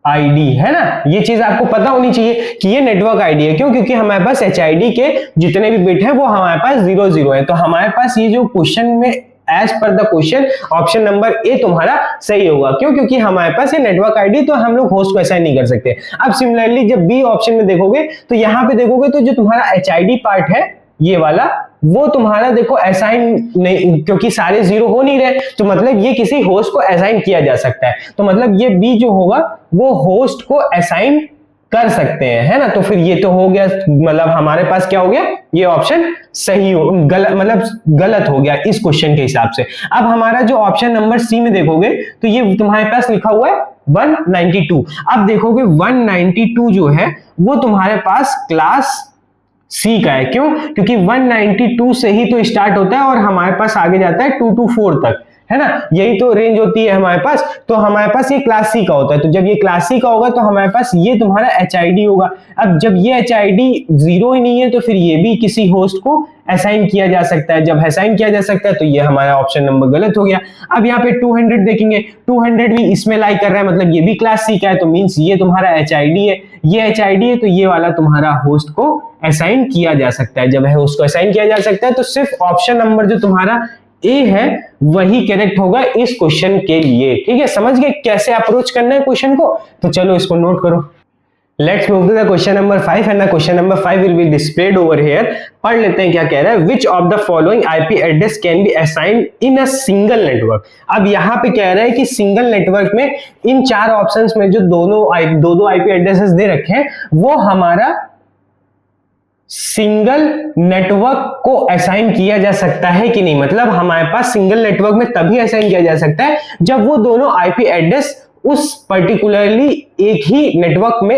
Speaker 1: ID, है ना। ये चीज आपको पता होनी चाहिए कि ये नेटवर्क आईडी है। क्यों? क्योंकि हमारे पास HID के जितने भी बिट है वो हमारे पास 00 है। तो हमारे पास ये जो क्वेश्चन में as per the question option number A तुम्हारा सही होगा। क्यों? क्योंकि हमारे पास ये नेटवर्क आईडी तो हम लोग होस्ट को असाइन नहीं कर सकते। अब सिमिलरली जब बी ऑप्शन में देखोगे तो यहाँ पे देखोगे तो जो तुम्हारा HID पार्ट है ये वाला, वो तुम्हारा देखो असाइन नहीं, क्योंकि सारे जीरो हो नहीं रहे, तो मतलब ये किसी होस्ट को असाइन किया जा सकता है। तो मतलब ये बी जो होगा वो होस्ट को असाइन कर सकते हैं, है ना। तो फिर ये तो हो गया, मतलब हमारे पास क्या हो गया, ये ऑप्शन सही हो मतलब गलत हो गया इस क्वेश्चन के हिसाब से। अब हमारा जो ऑप्शन नंबर सी में देखोगे तो ये तुम्हारे पास लिखा हुआ है 192। अब देखोगे 192 जो है वो तुम्हारे पास क्लास सी का है। क्यों? क्योंकि 192 से ही तो स्टार्ट होता है और हमारे पास आगे जाता है 224 तक, है ना। यही तो रेंज होती है हमारे पास। तो हमारे पास ये क्लास सी का होता है। तो जब ये क्लास सी का होगा तो हमारे पास ये तुम्हारा HID होगा। अब जब ये HID जीरो ही नहीं है तो फिर ये भी किसी होस्ट को असाइन किया जा सकता है। जब असाइन किया जा सकता है तो ये हमारा ऑप्शन नंबर गलत हो गया। अब यहाँ पे 200 देखेंगे, 200 भी इसमें लाई कर रहा है, मतलब ये भी क्लास सी का है। तो मींस ये तुम्हारा HID है, ये HID है, तो ये वाला तुम्हारा होस्ट को असाइन किया जा सकता है। जब होस्ट को असाइन किया जा सकता है तो सिर्फ ऑप्शन नंबर जो तुम्हारा ए है वही करेक्ट होगा इस क्वेश्चन के लिए। ठीक है, समझ गए कैसे अप्रोच करना है क्वेश्चन को? तो चलो इसको नोट करो। Let's move to the question number 5 and the question number 5 will be displayed over here. पढ़ लेते हैं क्या कह रहा है। Which of the following IP address can be assigned in a single network. अब यहाँ पे कह रहा है कि सिंगल नेटवर्क में इन चार ऑप्शंस में जो दो आईपी एड्रेसेस दे रखे हैं वो हमारा सिंगल नेटवर्क को असाइन किया जा सकता है कि नहीं। मतलब हमारे पास सिंगल नेटवर्क में तभी असाइन किया जा सकता है जब वो दोनों आईपी एड्रेस उस पर्टिकुलरली एक ही नेटवर्क में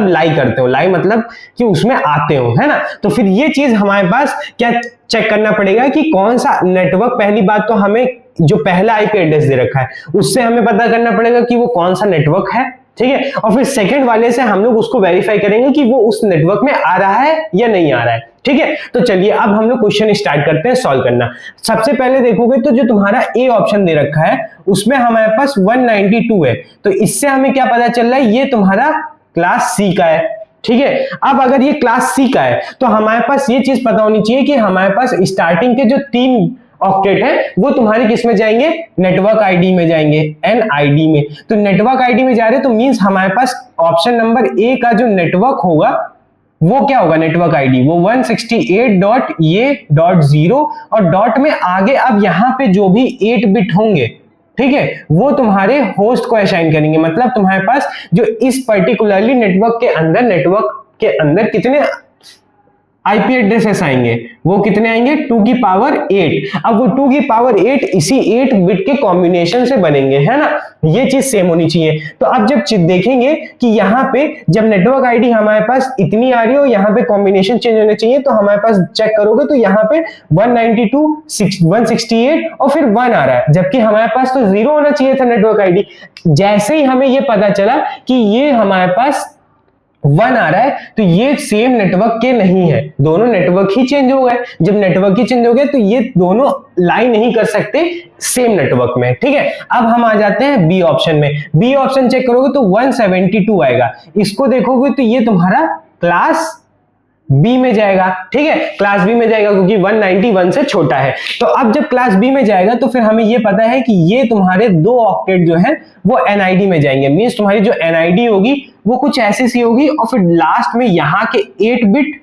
Speaker 1: लाई करते हो। लाई मतलब कि उसमें आते हो, है ना। तो फिर ये चीज हमारे पास क्या चेक करना पड़ेगा कि कौन सा नेटवर्क। पहली बात तो हमें जो पहला आईपी एड्रेस दे रखा है उससे हमें पता करना पड़ेगा कि वो कौन सा नेटवर्क है, ठीक है। और फिर सेकंड वाले से हम लोग उसको वेरीफाई करेंगे कि वो उस नेटवर्क में आ रहा है या नहीं आ रहा है, ठीक है। तो चलिए अब हम लोग क्वेश्चन स्टार्ट करते हैं सॉल्व करना। सबसे पहले देखोगे तो जो तुम्हारा ए ऑप्शन दे रखा है उसमें हमारे पास 192 है। तो इससे हमें क्या पता चल रहा है, ये तुम्हारा क्लास सी का है, ठीक है। अब अगर ये क्लास सी का है तो हमारे पास ये चीज पता होनी चाहिए कि हमारे पास स्टार्टिंग के जो 3 ऑक्टेट है वो तुम्हारे किस में जाएंगे, नेटवर्क आईडी में जाएंगे, NID में। तो नेटवर्क आईडी में जा रहे तो मींस हमारे पास ऑप्शन नंबर ए का जो नेटवर्क होगा वो क्या होगा, नेटवर्क आईडी वो 168.A.0 और डॉट में आगे अब यहां पे जो भी 8 बिट होंगे, ठीक है, वो तुम्हारे होस्ट को असाइन करेंगे। मतलब तुम्हारे पास जो इस पर्टिकुलरली नेटवर्क के अंदर कितने आईपी एड्रेसेस आएंगे, वो कितने आएंगे 2 की पावर 8। अब वो 2 की पावर 8 इसी 8 बिट के कॉम्बिनेशन से बनेंगे, है ना, ये चीज सेम होनी चाहिए। तो अब जब देखेंगे कि यहाँ पे जब नेटवर्क आईडी हमारे पास इतनी आ रही हो, यहाँ पे कॉम्बिनेशन चेंज होने चाहिए, तो हमारे पास चेक करोगे तो यहाँ पे 192 168 और फिर 1 आ रहा है, जबकि हमारे पास तो 0 होना चाहिए था नेटवर्क आईडी। जैसे ही हमें ये पता चला कि ये हमारे पास 1 आ रहा है, तो ये सेम नेटवर्क के नहीं है, दोनों नेटवर्क ही चेंज हो गए। जब नेटवर्क ही चेंज हो गए तो ये दोनों लाई नहीं कर सकते सेम नेटवर्क में, ठीक है। अब हम आ जाते हैं बी ऑप्शन में। बी ऑप्शन चेक करोगे तो 172 आएगा। इसको देखोगे तो ये तुम्हारा क्लास बी में जाएगा, ठीक है, क्लास बी में जाएगा क्योंकि 191 से छोटा है। तो अब जब क्लास बी में जाएगा तो फिर हमें ये पता है कि ये तुम्हारे 2 ऑक्टेट जो है वो एनआईडी में जाएंगे। मींस तुम्हारी जो एनआईडी होगी वो कुछ ऐसी सी होगी और फिर लास्ट में यहां के 8 बिट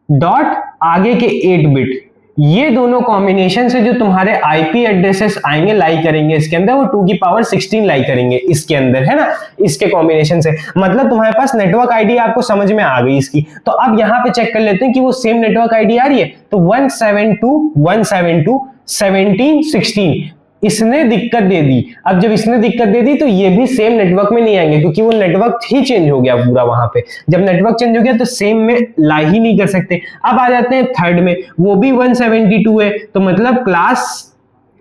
Speaker 1: डॉट आगे के 8 बिट, ये दोनों कॉम्बिनेशन से जो तुम्हारे आईपी एड्रेसेस आएंगे लाई करेंगे इसके अंदर, वो 2 की पावर 16 लाई करेंगे इसके अंदर, है ना, इसके कॉम्बिनेशन से। मतलब तुम्हारे पास नेटवर्क आईडी आपको समझ में आ गई इसकी। तो अब यहां पे चेक कर लेते हैं कि वो सेम नेटवर्क आईडी आ रही है। तो 172 172 17 16 इसने दिक्कत दे दी। अब जब इसने दिक्कत दे दी तो ये भी सेम नेटवर्क में नहीं आएंगे क्योंकि वो नेटवर्क ही चेंज हो गया पूरा वहां पे। जब नेटवर्क चेंज हो गया तो सेम में ला ही नहीं कर सकते। अब आ जाते हैं थर्ड में, वो भी 172 है, तो मतलब क्लास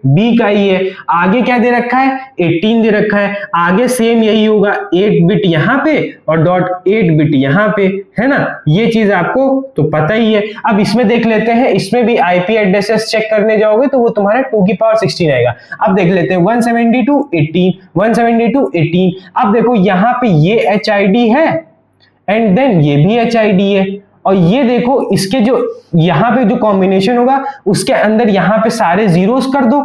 Speaker 1: बी का ही है। आगे क्या दे रखा है 18 दे रखा है, आगे सेम यही होगा 8 बिट यहाँ पे और डॉट 8 बिट यहाँ पे, है ना, ये चीज आपको तो पता ही है। अब इसमें देख लेते हैं, इसमें भी आईपी एड्रेसेस चेक करने जाओगे तो वो तुम्हारा 2 की पावर 16 आएगा। अब देख लेते हैं 172 18 172 18। अब देखो यहाँ पे ये एचआईडी है एंड देन ये भी एचआईडी है, और ये देखो इसके जो यहाँ पे जो कॉम्बिनेशन होगा उसके अंदर यहाँ पे सारे जीरोस कर दो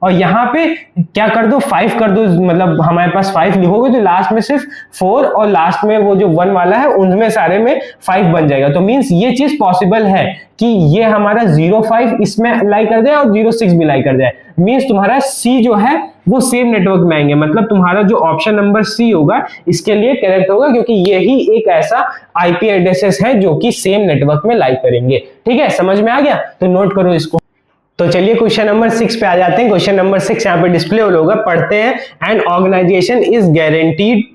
Speaker 1: और यहाँ पे क्या कर दो 5 कर दो। मतलब हमारे पास 5 लिखोगे तो लास्ट में सिर्फ 4 और लास्ट में वो जो 1 वाला है उनमें सारे में 5 बन जाएगा। तो मींस ये चीज पॉसिबल है कि ये हमारा 05 इसमें लाई कर जाए और 06 भी लाई कर जाए। मींस तुम्हारा सी जो है वो सेम नेटवर्क में आएंगे। मतलब तुम्हारा जो ऑप्शन नंबर सी होगा इसके लिए करेक्ट होगा, क्योंकि यही एक ऐसा आईपी एड्रेसेस है जो कि सेम नेटवर्क में लाई करेंगे। ठीक है, समझ में आ गया, तो नोट करो इसको। तो चलिए क्वेश्चन नंबर 6 पे आ जाते हैं। क्वेश्चन नंबर 6 यहाँ पे डिस्प्ले होगा, पढ़ते हैं। An organisation is guaranteed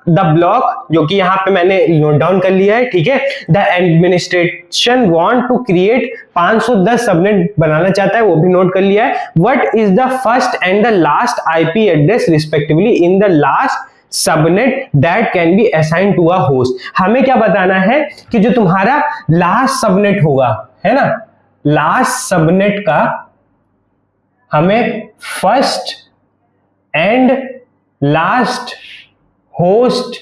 Speaker 1: the block, जो कि यहाँ पे मैंने नोट डाउन कर लिया है, ठीक है। The administration want to create 510 subnet बनाना चाहता है, वो भी नोट कर लिया है। What is the first and the last IP address respectively in the last subnet that can be assign to a host. हमें क्या बताना है कि जो तुम्हारा लास्ट सबनेट होगा, है ना, लास्ट सबनेट का हमें first and last host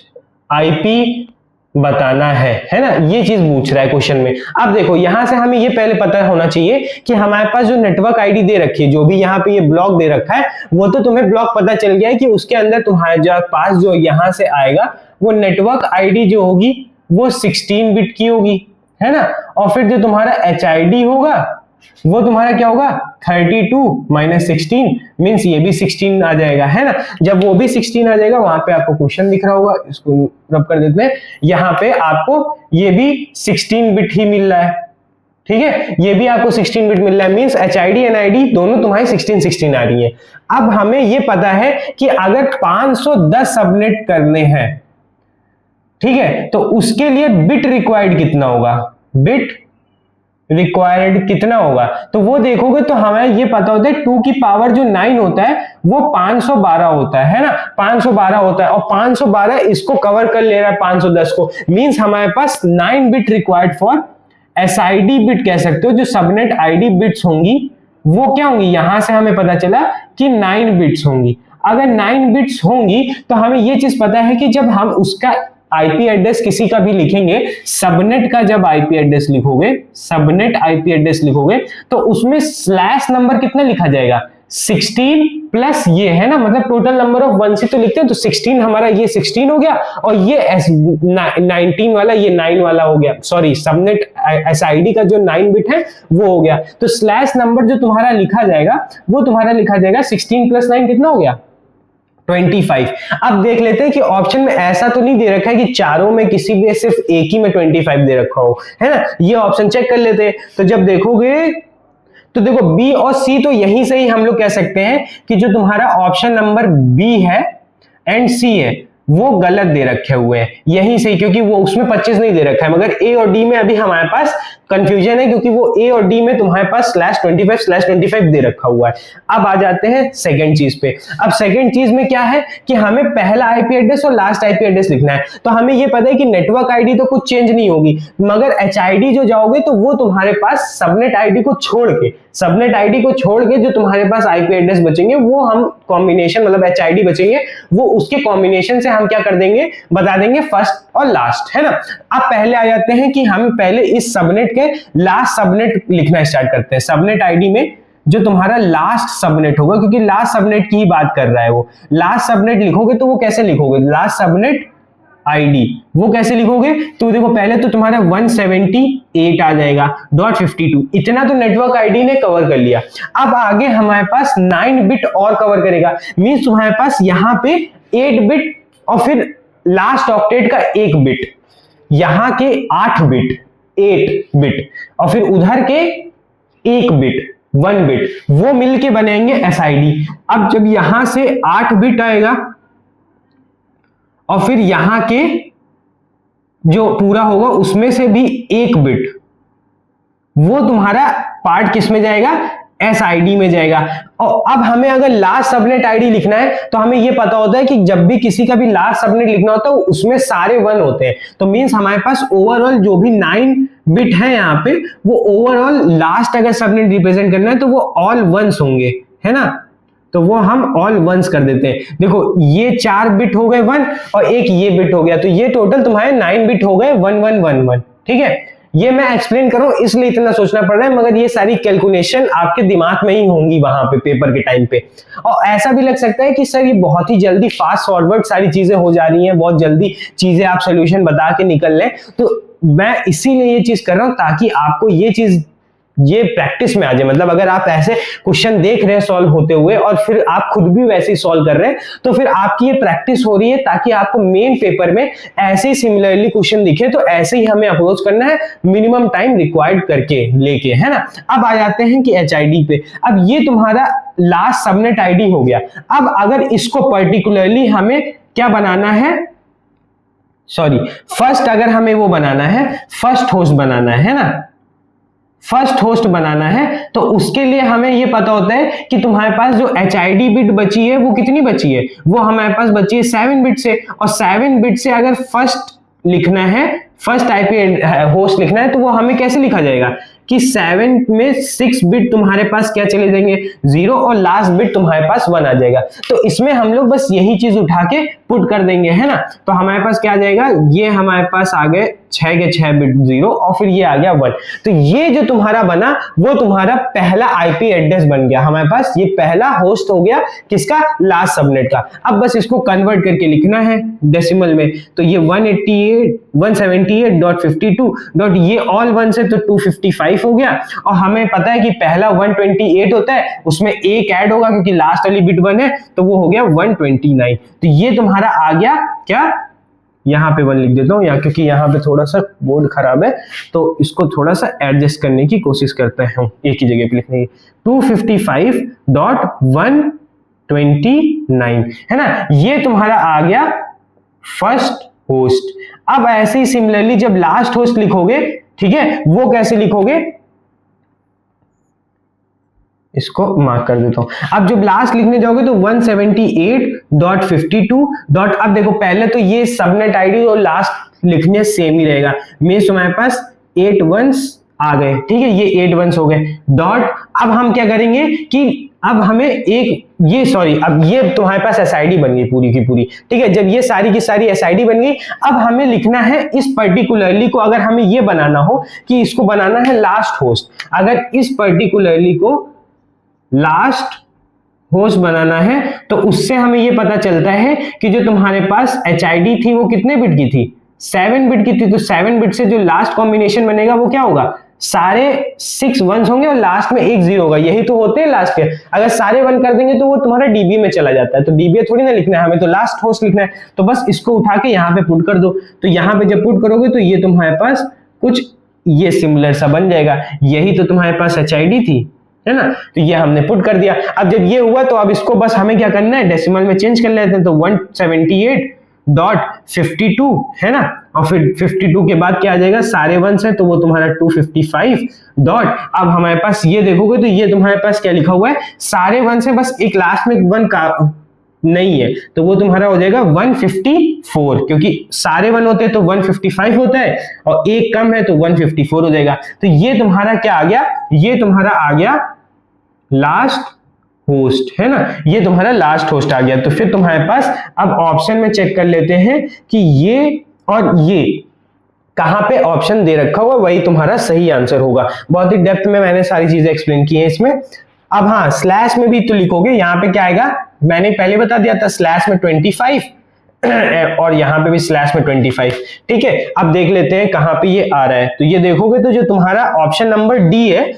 Speaker 1: IP बताना है ना, ये चीज पूछ रहा है क्वेश्चन में। अब देखो यहां से हमें ये पहले पता होना चाहिए कि हमारे पास जो नेटवर्क आईडी दे रखी है, जो भी यहाँ पे ये ब्लॉक दे रखा है, वो तो तुम्हें ब्लॉक पता चल गया है कि उसके अंदर तुम्हारे पास जो यहां से आएगा वो नेटवर्क आईडी जो होगी वो 16 बिट की होगी, है ना। और फिर जो तुम्हारा एचआईडी होगा वो तुम्हारा क्या होगा 32 - 16 मींस ये भी 16 आ जाएगा, है ना। जब वो भी 16 आ जाएगा, वहां पे आपको क्वेश्चन दिख रहा होगा, इसको रब कर देते हैं। यहाँ पे आपको ये भी 16 बिट ही मिल रहा है, ठीक है, ये भी आपको 16 बिट मिल रहा है। मींस एचआईडी एनआईडी दोनों तुम्हारी 16 आ रही है। अब हमें ये पता है कि अगर 510 सबनेट करने हैं, ठीक है, तो उसके लिए बिट रिक्वायर्ड कितना होगा, बिट रिक्वायर्ड कितना होगा, तो वो देखोगे तो हमें ये पता होता है 2 की पावर जो 9 होता है वो 512 होता है ना, 512 होता है, और 512 इसको कवर कर ले रहा है 510 को। मींस हमारे पास 9 bit required for SID bit कह सकते हो। जो सबनेट आईडी बिट्स होंगी वो क्या होंगी, यहां से हमें पता चला कि 9 बिट्स होंगी। अगर 9 बिट्स होंगी तो हमें ये चीज पता है कि जब हम उसका आईपी एड्रेस किसी का भी लिखेंगे, सबनेट का जब आईपी एड्रेस लिखोगे, सबनेट आईपी एड्रेस लिखोगे, तो उसमें स्लैश नंबर कितना लिखा जाएगा 16 प्लस ये है ना, मतलब टोटल नंबर ऑफ 1 से तो लिखते हैं, तो 16 हमारा ये 16 हो गया, और ये 19 वाला ये 9 वाला हो गया, सॉरी सबनेट एसआईडी का जो 9 बिट है वो हो गया। तो स्लैश नंबर जो तुम्हारा लिखा जाएगा वो तुम्हारा लिखा जाएगा 16 + 9 कितना हो गया 25। अब देख लेते हैं कि ऑप्शन में ऐसा तो नहीं दे रखा है कि चारों में किसी भी सिर्फ एक ही में 25 दे रखा हो, है ना। ये ऑप्शन चेक कर लेते हैं। तो जब देखोगे तो देखो बी और सी, तो यहीं से ही हम लोग कह सकते हैं कि जो तुम्हारा ऑप्शन नंबर बी है एंड सी है वो गलत दे रखे हुए हैं यहीं से, क्योंकि वो उसमें 25 नहीं दे रखा है, मगर ए और डी में अभी हमारे पास कंफ्यूजन है, क्योंकि वो ए और डी में तुम्हारे पास /25/25 दे रखा हुआ है। अब आ जाते हैं सेकंड चीज पे। अब सेकंड चीज में क्या है कि हमें पहला आईपी एड्रेस और लास्ट आईपी एड्रेस लिखना है। तो हमें ये पता है कि नेटवर्क आईडी तो कुछ चेंज नहीं होगी, मगर एचआईडी जो जाओगे तो वो तुम्हारे पास सबनेट आईडी को छोड़ के जो तुम्हारे पास आईपी एड्रेस बचेंगे वो हम कॉम्बिनेशन, मतलब एचआईडी बचेंगे वो उसके कॉम्बिनेशन से हम क्या कर देंगे, बता देंगे फर्स्ट और लास्ट, है ना। अब पहले आ जाते हैं कि हम पहले इस सबनेट के लास्ट सबनेट लिखना स्टार्ट करते हैं। सबनेट आईडी में जो तुम्हारा लास्ट सबनेट होगा, क्योंकि लास्ट सबनेट की ही बात कर रहा है वो, लास्ट सबनेट लिखोगे तो वो कैसे लिखोगे, लास्ट सबनेट आईडी वो कैसे लिखोगे, तो देखो पहले तो तुम्हारा 178 आ जाएगा .52, इतना तो नेटवर्क आईडी ने कवर कर लिया। अब आगे हमारे पास 9 बिट और कवर करेगा, मींस तुम्हारे पास यहां पे 8 बिट और फिर लास्ट ऑक्टेट का 1 बिट, यहां के 8 बिट और फिर उधर के 1 बिट वो मिलके बनेंगे एसआईडी। अब जब यहां से 8 बिट आएगा और फिर यहां के जो पूरा होगा उसमें से भी 1 बिट, वो तुम्हारा पार्ट किस में जाएगा, एसआईडी में जाएगा। और अब हमें अगर लास्ट सबनेट आईडी लिखना है तो हमें ये पता होता है कि जब भी किसी का भी लास्ट सबनेट लिखना होता है उसमें सारे 1 होते हैं, तो मींस हमारे पास ओवरऑल जो भी 9 बिट है यहाँ पे वो ओवरऑल लास्ट अगर सबनेट रिप्रेजेंट करना है तो वो ऑल 1s होंगे, है ना। तो वो हम ऑल 1s कर देते हैं। देखो ये 4 बिट हो गए 1 और एक ये बिट हो गया, तो ये टोटल तुम्हारे 9 बिट हो गए 1111, ठीक है। ये मैं एक्सप्लेन कर रहा हूं इसलिए इतना सोचना पड़ रहा है, मगर ये सारी कैलकुलेशन आपके दिमाग में ही होंगी वहां पे पेपर के टाइम पे। और ऐसा भी लग सकता है कि सर ये बहुत ही जल्दी फास्ट फॉरवर्ड सारी चीजें हो जा रही हैं, बहुत जल्दी चीजें आप सोल्यूशन बता के निकल लें, तो मैं इसीलिए ये चीज कर रहा हूं ताकि आपको ये चीज ये प्रैक्टिस में आ जाए। मतलब अगर आप ऐसे क्वेश्चन देख रहे हैं सॉल्व होते हुए और फिर आप खुद भी वैसे ही सॉल्व कर रहे हैं, तो फिर आपकी ये प्रैक्टिस हो रही है ताकि आपको मेन पेपर में ऐसे ही सिमिलरली क्वेश्चन दिखे, तो ऐसे ही हमें अप्रोच करना है मिनिमम टाइम रिक्वायर्ड करके लेके, है ना। अब आ जाते हैं कि एचआईडी पे। अब ये तुम्हारा लास्ट सबनेट आईडी हो गया। अब अगर इसको पर्टिकुलरली हमें क्या बनाना है, सॉरी फर्स्ट अगर हमें वो बनाना है, फर्स्ट होस्ट बनाना है ना, फर्स्ट होस्ट बनाना है, तो उसके लिए हमें ये पता होता है कि तुम्हारे पास जो एचआईडी बिट बची है वो कितनी बची है, वो हमारे पास बची है 7 बिट से, और 7 बिट से अगर फर्स्ट लिखना है, फर्स्ट आईपी होस्ट लिखना है, तो वो हमें कैसे लिखा जाएगा कि 7 में 6 बिट तुम्हारे पास क्या चले जाएंगे 0 और लास्ट बिट तुम्हारे पास 1 आ जाएगा। तो इसमें हम लोग बस यही चीज उठा के पुट कर देंगे, है ना। तो हमारे पास क्या आ जाएगा, ये हमारे पास आ गए 6 के 6 बिट 0 और फिर ये आ गया 1। तो ये जो तुम्हारा बना वो तुम्हारा पहला आईपी एड्रेस बन गया, हमारे पास ये पहला होस्ट हो गया किसका, लास्ट सबनेट का। अब बस इसको कन्वर्ट करके लिखना है डेसिमल में, तो ये 178.52. ये ऑल 1 से तो 255 हो गया, और हमें पता है कि पहला 128 होता है, उसमें एक ऐड होगा क्योंकि लास्ट वाली बिट 1 है, तो वो हो गया 129। तो ये तुम्हारा आ गया क्या, यहाँ पे 1 लिख देता हूँ यहाँ, क्योंकि यहाँ पे थोड़ा सा बोर्ड खराब है, तो इसको थोड़ा सा एडजस्ट करने की कोशिश करते हैं एक ही जगह पे लिखने की। 255.129 है ना, ये तुम्हारा आ गया फर्स्ट होस्ट। अब ऐसे ही सिमिलरली जब लास्ट होस्ट लिखोगे, ठीक है, वो कैसे लिखोगे, इसको मार्क कर देता हूं। अब जब लास्ट लिखने जाओगे तो 178.52. अब देखो पहले तो ये सबनेट आईडी और लास्ट लिखने सेम ही रहेगा, मींस तुम्हारे पास 8 1s आ गए, ठीक है, ये 8 1s हो गए डॉट। अब हम क्या करेंगे कि अब हमें एक ये अब ये तुम्हारे पास एसआईडी बन गई पूरी की पूरी, ठीक है। जब ये सारी की सारी एसआईडी बन गई, अब हमें लिखना है इस पर्टिकुलरली को, अगर हमें ये बनाना हो कि इसको बनाना है लास्ट होस्ट, अगर इस पर्टिकुलरली को लास्ट होस्ट बनाना है तो उससे हमें ये पता चलता है कि जो तुम्हारे पास HID थी वो कितने बिट की थी, 7 बिट की थी। तो 7 बिट से जो लास्ट कॉम्बिनेशन बनेगा वो क्या होगा, सारे 6 वंस होंगे और लास्ट में एक 0 होगा। यही तो होते हैं लास्ट के। अगर सारे 1 कर देंगे तो वो तुम्हारा डीबी में चला जाता है, तो डीबी थोड़ी ना लिखना है हमें, तो लास्ट होस्ट लिखना है। तो बस इसको उठा के यहाँ पे पुट कर दो। तो यहाँ पे जब पुट करोगे तो ये तुम्हारे पास कुछ ये सिमिलर सा बन जाएगा। यही तो तुम्हारे पास HID थी, है ना। तो ये हमने पुट कर दिया। अब जब ये हुआ तो अब इसको बस हमें क्या करना है, डेसिमल में चेंज कर लेते हैं। तो 178.52 है ना, और फिर 52 के बाद क्या आ जाएगा, सारे 1s है तो वो तुम्हारा 255 डॉट। अब हमारे पास ये देखोगे तो ये तुम्हारे पास क्या लिखा हुआ है, सारे 1s है, बस एक लास्ट में 1 का नहीं है, तो वो तुम्हारा हो जाएगा 154, क्योंकि सारे 1 होते हैं तो 155 होता है और एक कम है तो 154 हो जाएगा। तो ये तुम्हारा क्या आ गया, ये तुम्हारा आ गया लास्ट होस्ट, है ना, ये तुम्हारा लास्ट होस्ट आ गया। तो फिर तुम्हारे पास अब ऑप्शन में चेक कर लेते हैं कि ये और ये कहां पे ऑप्शन दे रखा हुआ, वही तुम्हारा सही आंसर होगा। बहुत ही डेप्थ में मैंने सारी चीजें एक्सप्लेन की हैं इसमें। अब हाँ, स्लैश में भी तो लिखोगे, यहाँ पे क्या आएगा, मैंने पहले बता दिया था, स्लैश में 25 और यहाँ पे भी स्लैश में 25। ठीक है, अब देख लेते हैं कहां पे ये आ रहा है। तो ये देखोगे तो जो तुम्हारा ऑप्शन नंबर डी है,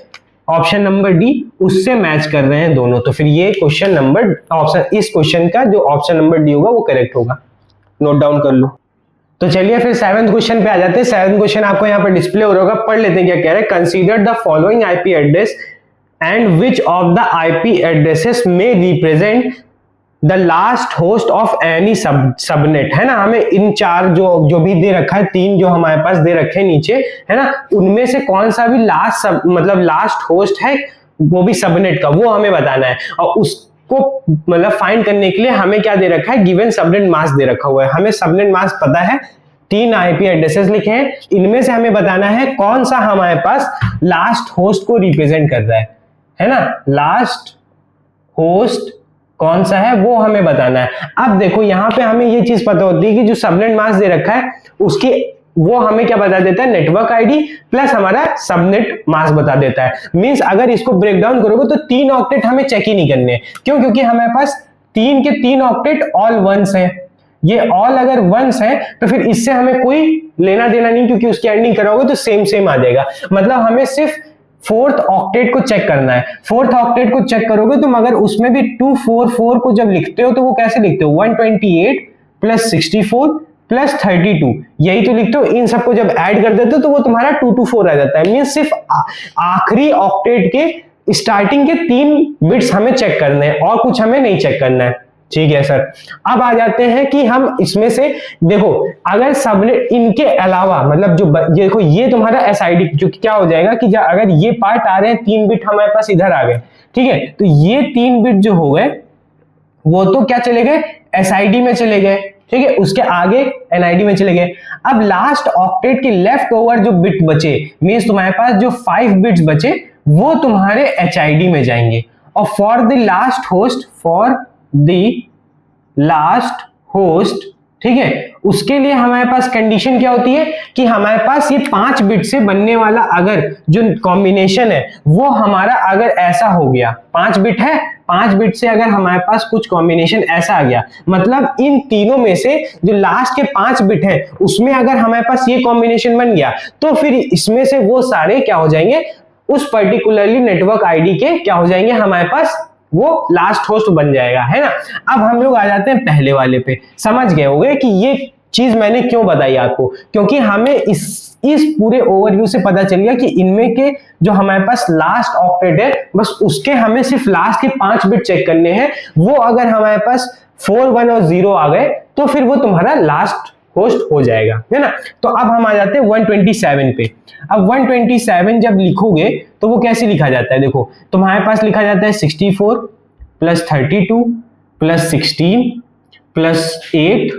Speaker 1: ऑप्शन नंबर डी उससे मैच कर रहे हैं दोनों। तो फिर ये क्वेश्चन नंबर ऑप्शन, इस क्वेश्चन का जो ऑप्शन नंबर डी होगा वो करेक्ट होगा। नोट डाउन कर लो। तो चलिए फिर 7th क्वेश्चन पे आ जाते हैं। 7th क्वेश्चन आपको यहाँ पर डिस्प्ले हो रहा होगा, पढ़ लेते हैं क्या कह रहे हैं। Consider the following IP address and which of the IP addresses may represent the last host of any subnet, है ना। हमें इन चार जो भी दे रखा है, 3 जो हमारे पास दे रखे हैं नीचे, है ना, उनमें से कौन सा भी लास्ट मतलब लास्ट होस्ट है वो भी सबनेट का, वो हमें बताना है। और उसको मतलब फाइंड करने के लिए हमें क्या दे रखा है, गिवन सबनेट मास्क दे रखा हुआ है। हमें सबनेट मास्क पता है, 3 आईपी एड्रेसेस लिखे हैं, इनमें से हमें बताना है कौन सा हमारे पास लास्ट होस्ट को रिप्रेजेंट कर रहा है ना। लास्ट होस्ट कौन सा है वो हमें बताना है। अब देखो यहाँ पे हमें ये चीज पता होती है कि जो सबनेट मास्क दे रखा है उसकी वो हमें क्या बता देता है, नेटवर्क आईडी प्लस हमारा सबनेट मास्क बता देता है। मींस अगर इसको ब्रेक डाउन करोगे तो 3 ऑक्टेट हमें चेक ही नहीं करने। क्यों? क्योंकि हमारे पास 3 के 3 ऑक्टेट ऑल वंस है। ये ऑल अगर वंस है तो फिर इससे हमें कोई लेना देना नहीं, क्योंकि उसकी एंडिंग कराओगे तो सेम आ जाएगा। मतलब हमें सिर्फ 4th ऑक्टेट को चेक करना है। 4th ऑक्टेट को चेक करोगे तुम, अगर उसमें भी 244 को जब लिखते हो तो वो कैसे लिखते हो, 128 प्लस 64 प्लस 32, यही तो लिखते हो। इन सबको जब ऐड कर देते हो तो वो तुम्हारा 224 आ जाता है। मींस सिर्फ आखिरी ऑक्टेट के स्टार्टिंग के 3 बिट्स हमें चेक करने हैं और कुछ हमें नहीं चेक करना है। ठीक है सर। अब आ जाते हैं कि हम इसमें से देखो, अगर सबनेट इनके अलावा मतलब जो देखो ये तुम्हारा एसआईडी, जो क्या हो जाएगा कि अगर ये पार्ट आ रहे हैं 3 बिट हमारे पास इधर आ गए, ठीक है, तो ये 3 बिट जो हो गए वो तो क्या चले गए, एसआईडी में चले गए। ठीक है, उसके आगे एनआईडी में चले गए। अब लास्ट ऑक्टेट के लेफ्ट ओवर जो बिट बचे, मींस तुम्हारे पास जो 5 बिट्स बचे वो तुम्हारे एचआईडी में जाएंगे। और for the last host, for the last host, ठीक है, उसके लिए हमारे पास कंडीशन क्या होती है कि हमारे पास ये 5 बिट से बनने वाला अगर जो कॉम्बिनेशन है वो हमारा अगर ऐसा हो गया, 5 बिट है, 5 बिट से अगर हमारे पास कुछ कॉम्बिनेशन ऐसा आ गया, मतलब इन तीनों में से जो लास्ट के 5 बिट है उसमें अगर हमारे पास ये कॉम्बिनेशन बन गया तो फिर इसमें से वो सारे क्या हो जाएंगे, उस पर्टिकुलरली नेटवर्क आईडी के क्या हो जाएंगे, हमारे पास वो लास्ट होस्ट बन जाएगा, है ना। अब हम लोग आ जाते हैं पहले वाले पे। समझ गए होंगे कि ये चीज मैंने क्यों बताई आपको, क्योंकि हमें इस पूरे ओवरव्यू से पता चल गया कि इनमें के जो हमारे पास लास्ट ऑक्टेट है बस उसके हमें सिर्फ लास्ट के 5 बिट चेक करने हैं। वो अगर हमारे पास 4, 1 और 0 आ गए तो फिर वो तुम्हारा लास्ट होस्ट हो जाएगा, है ना। तो अब हम आ जाते हैं 127 पे। अब 127 जब लिखोगे तो वो कैसे लिखा जाता है, देखो तुम्हारे पास लिखा जाता है 64 plus 32 plus 16 plus 8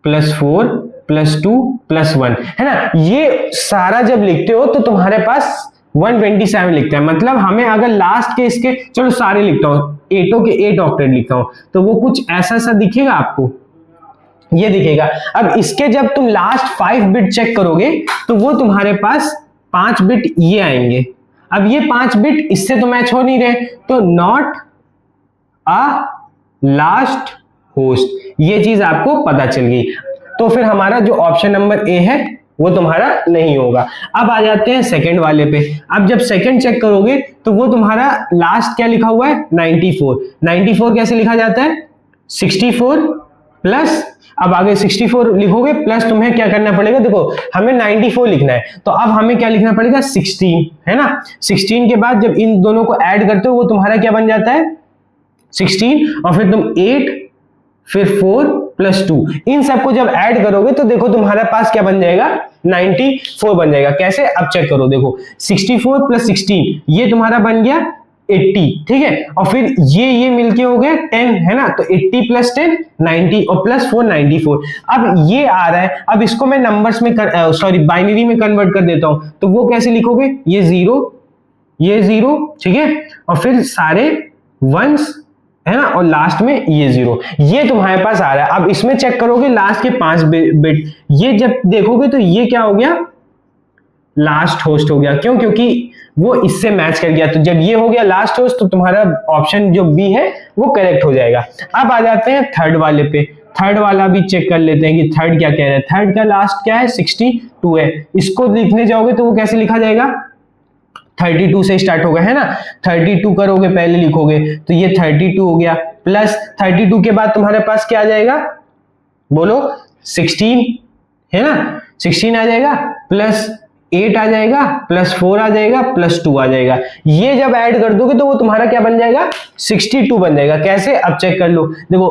Speaker 1: plus 4 plus 2 plus 1, है ना। ये सारा जब लिखते हो तो तुम्हारे पास 127 लिखता है। मतलब हमें अगर लास्ट के इसके, चलो सारे लिखता हूं, 8 के 8 ऑक्टेट लिखता हूं, तो वो कुछ ऐसा सा दिखेगा आपको, ये दिखेगा। अब इसके जब तुम लास्ट 5 बिट चेक करोगे तो वो तुम्हारे पास 5 बिट ये आएंगे। अब ये 5 बिट इससे तो मैच हो नहीं रहे, तो नॉट अ लास्ट होस्ट, ये चीज आपको पता चल गई। तो फिर हमारा जो ऑप्शन नंबर ए है वो तुम्हारा नहीं होगा। अब आ जाते हैं सेकंड वाले पे। अब जब सेकंड चेक करोगे तो वो तुम्हारा लास्ट क्या लिखा हुआ है 94। 94 कैसे लिखा जाता है 64 प्लस, अब आगे 64 लिखोगे प्लस तुम्हें क्या करना पड़ेगा, देखो हमें 94 लिखना है तो अब हमें क्या लिखना पड़ेगा 16, है ना। 16 के बाद जब इन दोनों को ऐड करते हो वो तुम्हारा क्या बन जाता है 16, और फिर तुम 8 फिर 4 प्लस 2, इन सबको जब ऐड करोगे तो देखो तुम्हारे पास क्या बन जाएगा 94 बन जाएगा। कैसे, अब चेक करो, देखो 64 प्लस 16 ये तुम्हारा बन गया 80, ठीक है, और फिर ये मिलके हो गया 10, है ना। तो 80 प्लस 10 90 और प्लस 4 94। अब ये आ रहा है, अब इसको मैं नंबर्स में सॉरी बाइनरी में कन्वर्ट कर देता हूं, तो वो कैसे लिखोगे, ये 0, ठीक है, और फिर सारे वंस, है ना, और लास्ट में ये 0, ये तुम्हारे पास आ रहा है। अब इसमें चेक करोगे लास्ट के 5 बिट, ये जब देखोगे तो ये क्या हो गया लास्ट होस्ट हो गया। क्यों, क्योंकि वो इससे मैच कर गया। तो जब ये हो गया लास्ट होस्ट तो तुम्हारा ऑप्शन जो बी है वो करेक्ट हो जाएगा। अब आ जाते हैं थर्ड वाले पे। थर्ड वाला भी चेक कर लेते हैं कि थर्ड क्या कह रहा है। थर्ड का लास्ट क्या है 62 है। इसको लिखने जाओगे तो वो कैसे लिखा जाएगा 32 से स्टार्ट होगा, है ना। 32 करोगे पहले लिखोगे तो ये 32 हो गया, प्लस 32 के बाद तुम्हारे पास क्या आ जाएगा बोलो 16, है ना, 16 आ जाएगा, प्लस 8 आ जाएगा, प्लस 4 आ जाएगा, प्लस 2 आ जाएगा। ये जब ऐड कर दोगे तो वो तुम्हारा क्या बन जाएगा 62 बन जाएगा। कैसे, अब चेक कर लो, देखो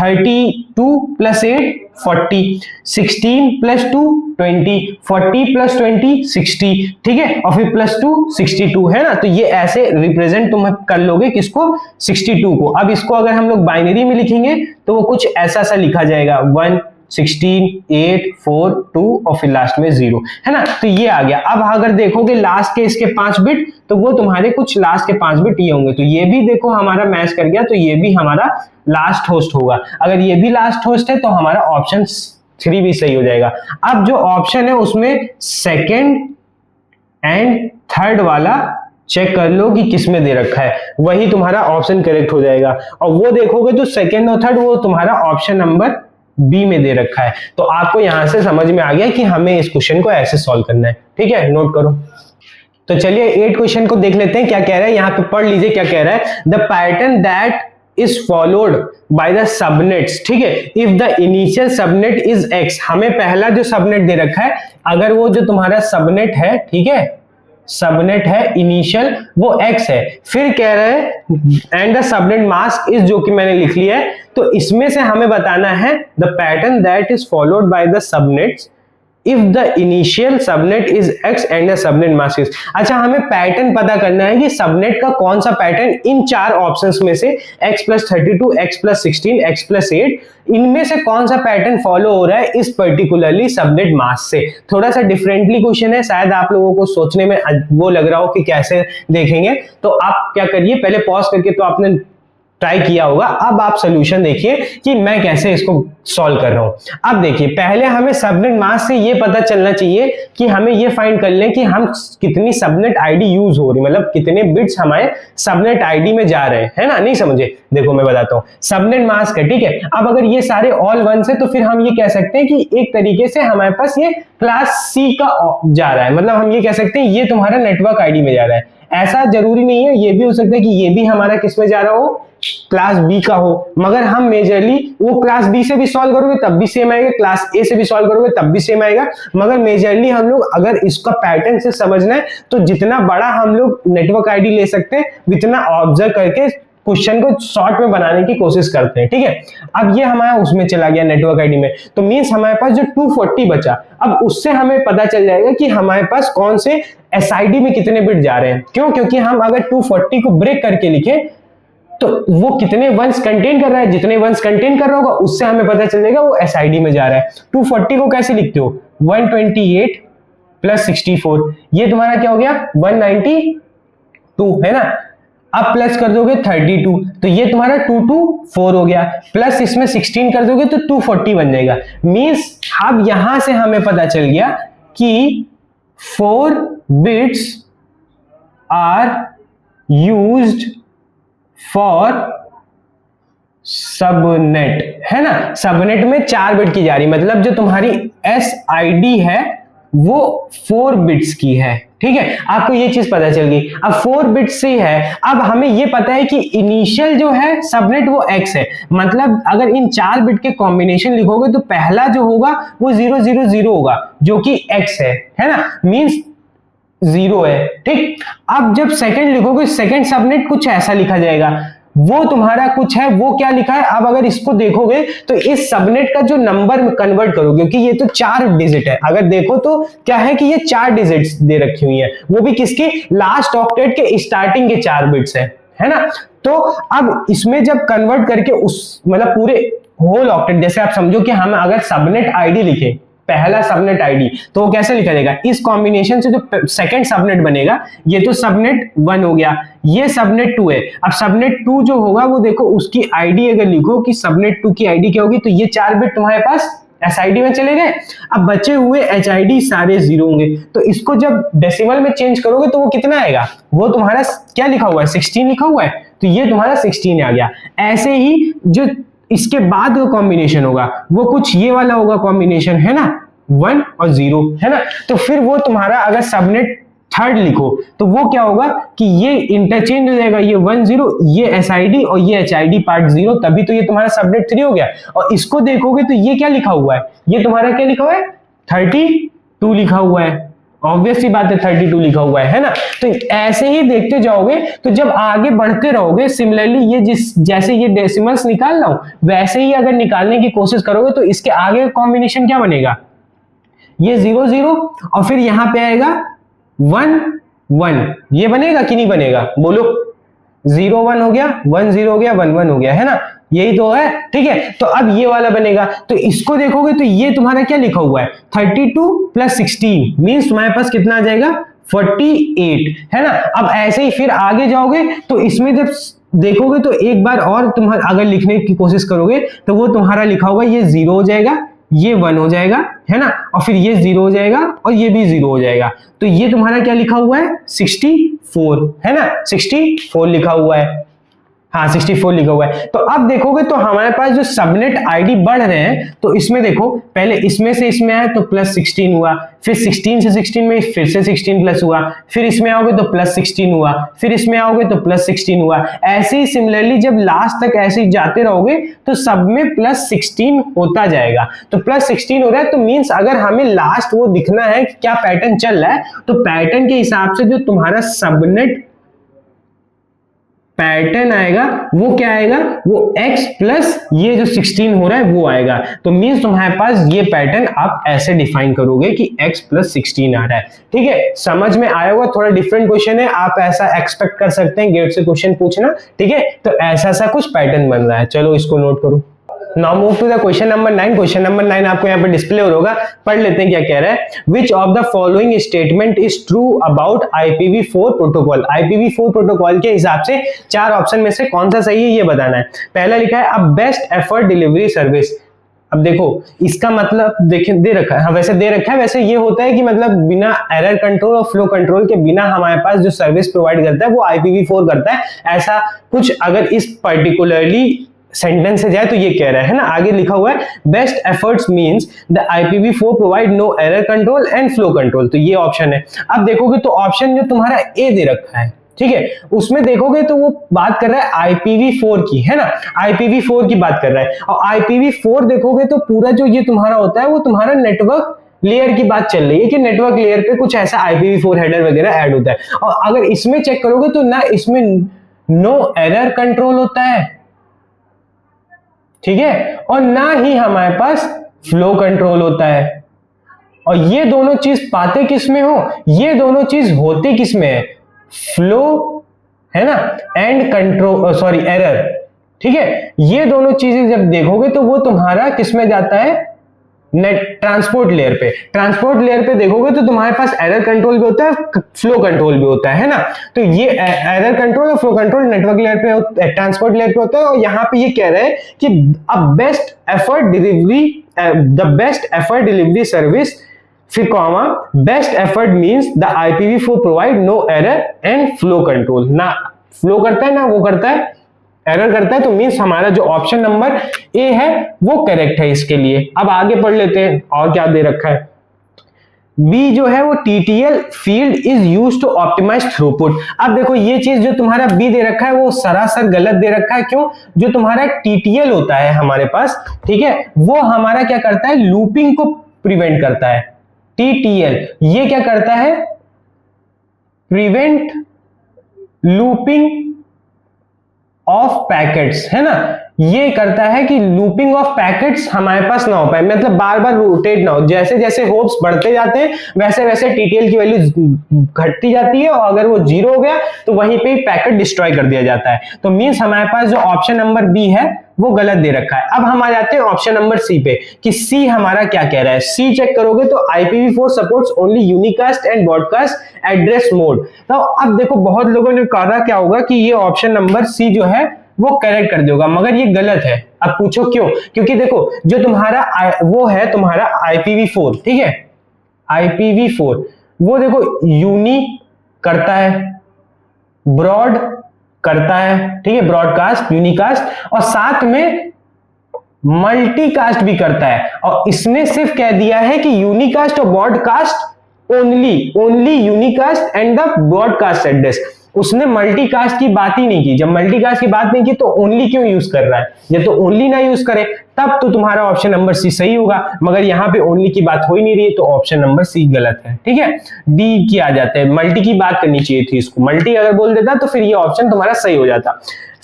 Speaker 1: 32 प्लस 8 40, 16 प्लस 2 20, 40 प्लस 20 60, ठीक है, और फिर प्लस 2 62, है ना। तो ये ऐसे रिप्रेजेंट तुम कर लोगे किसको 62 को। अब इसको अगर हम लोग बाइनरी में लिखेंगे तो वो कुछ ऐसा सा लिखा जाएगा 1 16 8 4 2 और फिर लास्ट में 0, है ना। तो ये आ गया। अब अगर देखोगे लास्ट के इसके 5 बिट तो वो तुम्हारे कुछ लास्ट के 5 बिट ये होंगे। तो ये भी देखो हमारा मैच कर गया, तो ये भी हमारा लास्ट होस्ट होगा। अगर ये भी लास्ट होस्ट है तो हमारा ऑप्शन 3 भी सही हो जाएगा। अब जो ऑप्शन है उसमें सेकेंड एंड थर्ड वाला चेक कर लो कि किसमें दे रखा है, वही तुम्हारा ऑप्शन करेक्ट हो जाएगा। और वो देखोगे तो सेकेंड और थर्ड वो तुम्हारा ऑप्शन नंबर बी में दे रखा है। तो आपको यहां से समझ में आ गया कि हमें इस क्वेश्चन को ऐसे सॉल्व करना है, ठीक है, नोट करो। तो चलिए 8 क्वेश्चन को देख लेते हैं क्या कह रहा है। यहां पे पढ़ लीजिए क्या कह रहा है। The pattern that is followed by the subnets, ठीक है, if the initial subnet is x, हमें पहला जो सबनेट दे रखा है अगर वो जो तुम्हारा सबनेट है, ठीक है, सबनेट है इनिशियल वो x है, फिर कह रहे हैं and the subnet mask is, जो कि मैंने लिख लिया है। तो इसमें से हमें बताना है the pattern that is followed by the subnets if the initial subnet is x and the subnet mask is. अच्छा, हमें पैटर्न पता करना है कि सबनेट का कौन सा पैटर्न इन 4 ऑप्शंस में से x plus 32 x plus 16 x plus 8 इनमें से कौन सा पैटर्न फॉलो हो रहा है इस पर्टिकुलरली सबनेट मास्क से। थोड़ा सा डिफरेंटली क्वेश्चन है, शायद आप लोगों को सोचने में वो लग रहा हो कि कैसे देखेंगे। तो आप क्या करिए, पहले पॉज करके तो आपने ट्राई किया होगा, अब आप सोल्यूशन देखिए कि मैं कैसे इसको सॉल्व कर रहा हूं। अब देखिए, पहले हमें सबनेट मास्क से ये पता चलना चाहिए कि हमें ये फाइंड कर लें कि हम कितनी सबनेट आईडी यूज हो रही, मतलब कितने बिट्स हमारे सबनेट आईडी में जा रहे हैं, है ना। नहीं समझे, देखो मैं बताता हूं। सबनेट मास्क है, ठीक है। अब अगर ये सारे ऑल वंस है तो फिर हम ये कह सकते हैं कि एक तरीके से हमारे पास ये क्लास सी का जा रहा है, मतलब हम ये कह सकते हैं ये तुम्हारा नेटवर्क आईडी में जा रहा है। ऐसा जरूरी नहीं है, ये भी हो सकता है कि ये भी हमारा किस में जा रहा हो, क्लास बी का हो, मगर हम मेजरली वो क्लास बी से भी सॉल्व करोगे तब भी सेम आएगा, क्लास ए से भी सॉल्व करोगे तब भी सेम आएगा। मगर मेजरली हम लोग अगर इसका पैटर्न से समझना है तो जितना बड़ा हम लोग नेटवर्क आईडी ले सकते हैं उतना ऑब्जर्व करके क्वेश्चन को शॉर्ट में बनाने की कोशिश करते हैं, ठीक है। अब ये हमारा उसमें चला गया नेटवर्क आईडी में, तो मींस हमारे पास जो 240 बचा, अब उससे हमें पता चल जाएगा कि हमारे पास कौन से एसआईडी में कितने बिट जा रहे हैं। क्यों, क्योंकि हम अगर 240 को ब्रेक करके लिखें तो वो कितने वंस कंटेन कर रहा है, जितने वंस कंटेन कर रहा होगा उससे हमें पता चल जाएगा वो एसआईडी में जा रहा है। 240 को कैसे लिखते हो, 128 प्लस 64, ये तुम्हारा क्या हो गया 192, है ना। अब प्लस कर दोगे 32 तो ये तुम्हारा 224 हो गया, प्लस इसमें 16 कर दोगे तो 240 बन जाएगा। मींस अब यहां से हमें पता चल गया कि 4 bits are used for subnet है ना, सबनेट में 4 बिट की जा रही, मतलब जो तुम्हारी SID है वो 4 बिट्स की है। ठीक है, आपको ये चीज पता चल गई। अब 4 बिट्स से है, अब हमें ये पता है कि इनिशियल जो है सबनेट वो x है, मतलब अगर इन 4 बिट के कॉम्बिनेशन लिखोगे तो पहला जो होगा वो 000 होगा जो कि x है ना, मींस 0 है। ठीक, अब जब सेकंड लिखोगे सेकंड सबनेट कुछ ऐसा लिखा जाएगा, वो तुम्हारा कुछ है, वो क्या लिखा है। अब अगर इसको देखोगे तो इस सबनेट का जो नंबर में कन्वर्ट करोगे, क्योंकि ये तो 4 डिजिट है, अगर देखो तो क्या है कि ये 4 डिजिट्स दे रखी हुई है, वो भी किसके, लास्ट ऑक्टेट के स्टार्टिंग के 4 बिट्स है ना। तो अब इसमें जब कन्वर्ट करके उस मतलब पूरे होल ऑक्टेट, जैसे आप समझो कि हम अगर सबनेट आईडी लिखे, पहला सबनेट आईडी, तो वो कैसे लिखा जाएगा, इस कॉम्बिनेशन से जो सेकंड सबनेट बनेगा, ये तो सबनेट 1 हो गया, ये सबनेट 2 है। अब सबनेट 2 जो होगा वो देखो उसकी आईडी अगर लिखो कि सबनेट 2 की आईडी क्या होगी, तो ये 4 बिट तुम्हारे पास SID में चले गए। अब बचे हुए HID सारे 0 होंगे, तो इसको जब डेसिमल में चेंज करोगे तो वो कितना आएगा, वो तुम्हारा क्या लिखा हुआ है, 16 लिखा हुआ है, तो ये तुम्हारा 16 आ गया। ऐसे ही जो इसके बाद वो कॉम्बिनेशन होगा वो कुछ ये वाला होगा कॉम्बिनेशन, है ना, 1 और 0, है ना। तो फिर वो तुम्हारा अगर सबनेट थर्ड लिखो तो वो क्या होगा कि ये इंटरचेंज हो जाएगा, ये 1 0, ये SID और ये HID पार्ट 0, तभी तो ये तुम्हारा सबनेट 3 हो गया। और इसको देखोगे तो ये क्या लिखा हुआ है, ये तुम्हारा क्या लिखा हुआ है, 32 लिखा हुआ है, ऑब्वियस सी बात है 32 लिखा हुआ है ना। तो ऐसे ही देखते जाओगे, तो जब आगे बढ़ते रहोगे सिमिलरली ये जैसे ये डेसिमल्स निकाल रहा हूं वैसे ही अगर निकालने की कोशिश करोगे तो इसके आगे कॉम्बिनेशन क्या बनेगा, ये 0 0 और फिर यहां पे आएगा 1 1, ये बनेगा कि नहीं बनेगा, बोलो। 0 1 हो गया, 1 0 हो गया, 1 1 हो गया, है ना, यही तो है। ठीक है, तो अब ये वाला बनेगा, तो इसको देखोगे तो ये तुम्हारा क्या लिखा हुआ है, 32 + 16 मींस तुम्हारे पास कितना आ जाएगा, 48, है ना। अब ऐसे ही फिर आगे जाओगे तो इसमें जब देखोगे तो एक बार और तुम्हारा अगर लिखने की कोशिश करोगे तो वो तुम्हारा लिखा होगा, ये 0 हो जाएगा, ये 1 हो जाएगा, है ना, और फिर ये 0 हो जाएगा और ये भी 0 हो जाएगा, तो ये तुम्हारा क्या लिखा हुआ है, 64, है ना, 64 लिखा हुआ है, हाँ 64 लिखा हुआ है। तो अब देखोगे तो हमारे पास जो सबनेट आईडी बढ़ रहे हैं, तो इसमें देखो पहले इसमें से इसमें आया तो +16 हुआ, फिर 16 से 16 में फिर से 16 प्लस हुआ, फिर इसमें आओगे तो +16 हुआ, फिर इसमें आओगे तो +16 हुआ। ऐसे ही सिमिलरली जब लास्ट तक ऐसे ही जाते रहोगे तो सब में +16 होता जाएगा। तो +16 हो रहा है तो मींस अगर हमें लास्ट वो दिखना है कि क्या पैटर्न चल रहा है, तो पैटर्न के हिसाब से जो तुम्हारा सबनेट पैटर्न आएगा वो क्या आएगा, वो x प्लस ये जो 16 हो रहा है वो आएगा। तो मींस तुम्हारे पास ये पैटर्न आप ऐसे डिफाइन करोगे कि x + 16 आ रहा है। ठीक है, समझ में आया होगा, थोड़ा डिफरेंट क्वेश्चन है, आप ऐसा एक्सपेक्ट कर सकते हैं गेट से क्वेश्चन पूछना। ठीक है, तो ऐसा सा कुछ पैटर्न बन रहा है, चलो इसको नोट करो। Now move to the question number 9। Question number 9 आपको यहाँ पे डिस्प्ले होगा, पढ़ लेते हैं क्या कह रहा है। Which of the following statement is true about IPv4 protocol. IPv4 protocol के हिसाब से 4 ऑप्शन में से कौन सा सही है ये बताना है। पहला लिखा है a best effort delivery service. अब देखो इसका मतलब देखिए दे रखा है, हाँ वैसे दे रखा है, वैसे ये होता है कि मतलब बिना एरर कंट्रोल और फ्लो कंट्रोल के बिना हमारे पास जो सर्विस प्रोवाइड करता है वो IPv4 करता है। ऐसा कुछ अगर इस पर्टिकुलरली सेंटेंस से जाए तो ये कह रहा है ना। आगे लिखा हुआ है best efforts means the IPv4 provide no error control and flow control, तो ये ऑप्शन है। अब देखोगे तो ऑप्शन जो तुम्हारा ए दे रखा है, ठीक है, उसमें देखोगे तो वो बात कर रहा है IPv4 की, है ना, IPv4 की बात कर रहा है। और IPv4 देखोगे तो पूरा जो ये तुम्हारा होता है वो तुम्हारा नेटवर्क लेयर की बात चल रही है कि नेटवर्क लेयर पे कुछ ऐसा IPv4 हेडर वगैरह ऐड होता है। और अगर इसमें चेक करोगे तो ना इसमें नो एरर कंट्रोल होता है, ठीक है, और ना ही हमारे पास फ्लो कंट्रोल होता है। और ये दोनों चीज पाते किसमें हो, ये दोनों चीज होते किसमें है, फ्लो, है ना, एंड कंट्रोल, सॉरी एरर, ठीक है। ये दोनों चीजें जब देखोगे तो वो तुम्हारा किसमें जाता है, नेट ट्रांसपोर्ट लेयर पे। ट्रांसपोर्ट लेयर पे देखोगे तो तुम्हारे पास एरर कंट्रोल भी होता है, फ्लो कंट्रोल भी होता है ना। तो ये एरर कंट्रोल और फ्लो कंट्रोल नेटवर्क लेयर पे, ट्रांसपोर्ट लेयर पे होता है। और यहाँ पे ये कह रहे हैं कि best effort delivery, the best effort delivery service, फिर comma best effort means the IPv4 provide no error and flow control. ना फ्लो करता है ना वो करता है एरर करता है तो मीन्स हमारा जो ऑप्शन नंबर ए है वो करेक्ट है इसके लिए। अब आगे पढ़ लेते हैं और क्या दे रखा है। बी जो है वो TTL field is used to optimise throughput. अब देखो ये चीज जो तुम्हारा बी दे रखा है वो सरासर गलत दे रखा है। क्यों? जो तुम्हारा TTL होता है हमारे पास, ठीक है, वो हमारा क्या करता है, लूपिंग को प्रिवेंट करता है। TTL ये क्या करता है, प्रिवेंट लूपिंग ऑफ पैकेट्स, है ना, ये करता है कि लूपिंग ऑफ पैकेट्स हमारे पास ना हो पाए, मतलब बार बार रोटेट ना हो। जैसे जैसे होप्स बढ़ते जाते हैं वैसे वैसे TTL की वैल्यू घटती जाती है और अगर वो 0 हो गया तो वहीं पे पैकेट डिस्ट्रॉय कर दिया जाता है। तो मींस हमारे पास जो ऑप्शन नंबर बी है वो गलत दे रखा है। अब हम आ जाते हैं ऑप्शन नंबर सी पे कि सी हमारा क्या कह रहा है। सी चेक करोगे तो IPv4 supports only unicast and broadcast address mode. तो अब देखो बहुत लोगों ने कहा क्या होगा कि ये ऑप्शन नंबर सी जो है वो करेक्ट कर देगा, मगर ये गलत है। अब पूछो क्यों? क्योंकि देखो जो तुम्हारा वो है तुम्हारा IPv4, ठीक है, IPv4 वो देखो यूनी करता है, ब्रॉड करता है, ठीक है, ब्रॉडकास्ट, यूनिकास्ट, और साथ में मल्टीकास्ट भी करता है। और इसने सिर्फ कह दिया है कि यूनिकास्ट और broadcast only unicast and the broadcast address. उसने मल्टीकास्ट की बात ही नहीं की। जब मल्टीकास्ट की बात नहीं की तो ओनली क्यों यूज कर रहा है? जब तो ओनली ना यूज करे तब तो तुम्हारा ऑप्शन नंबर सी सही होगा, मगर यहाँ पे ओनली की बात हो ही नहीं रही है तो ऑप्शन नंबर सी गलत है, ठीक है। डी की आ जाते हैं, मल्टी की बात करनी चाहिए थी इसको, मल्टी अगर बोल देता तो फिर ये ऑप्शन तुम्हारा सही हो जाता।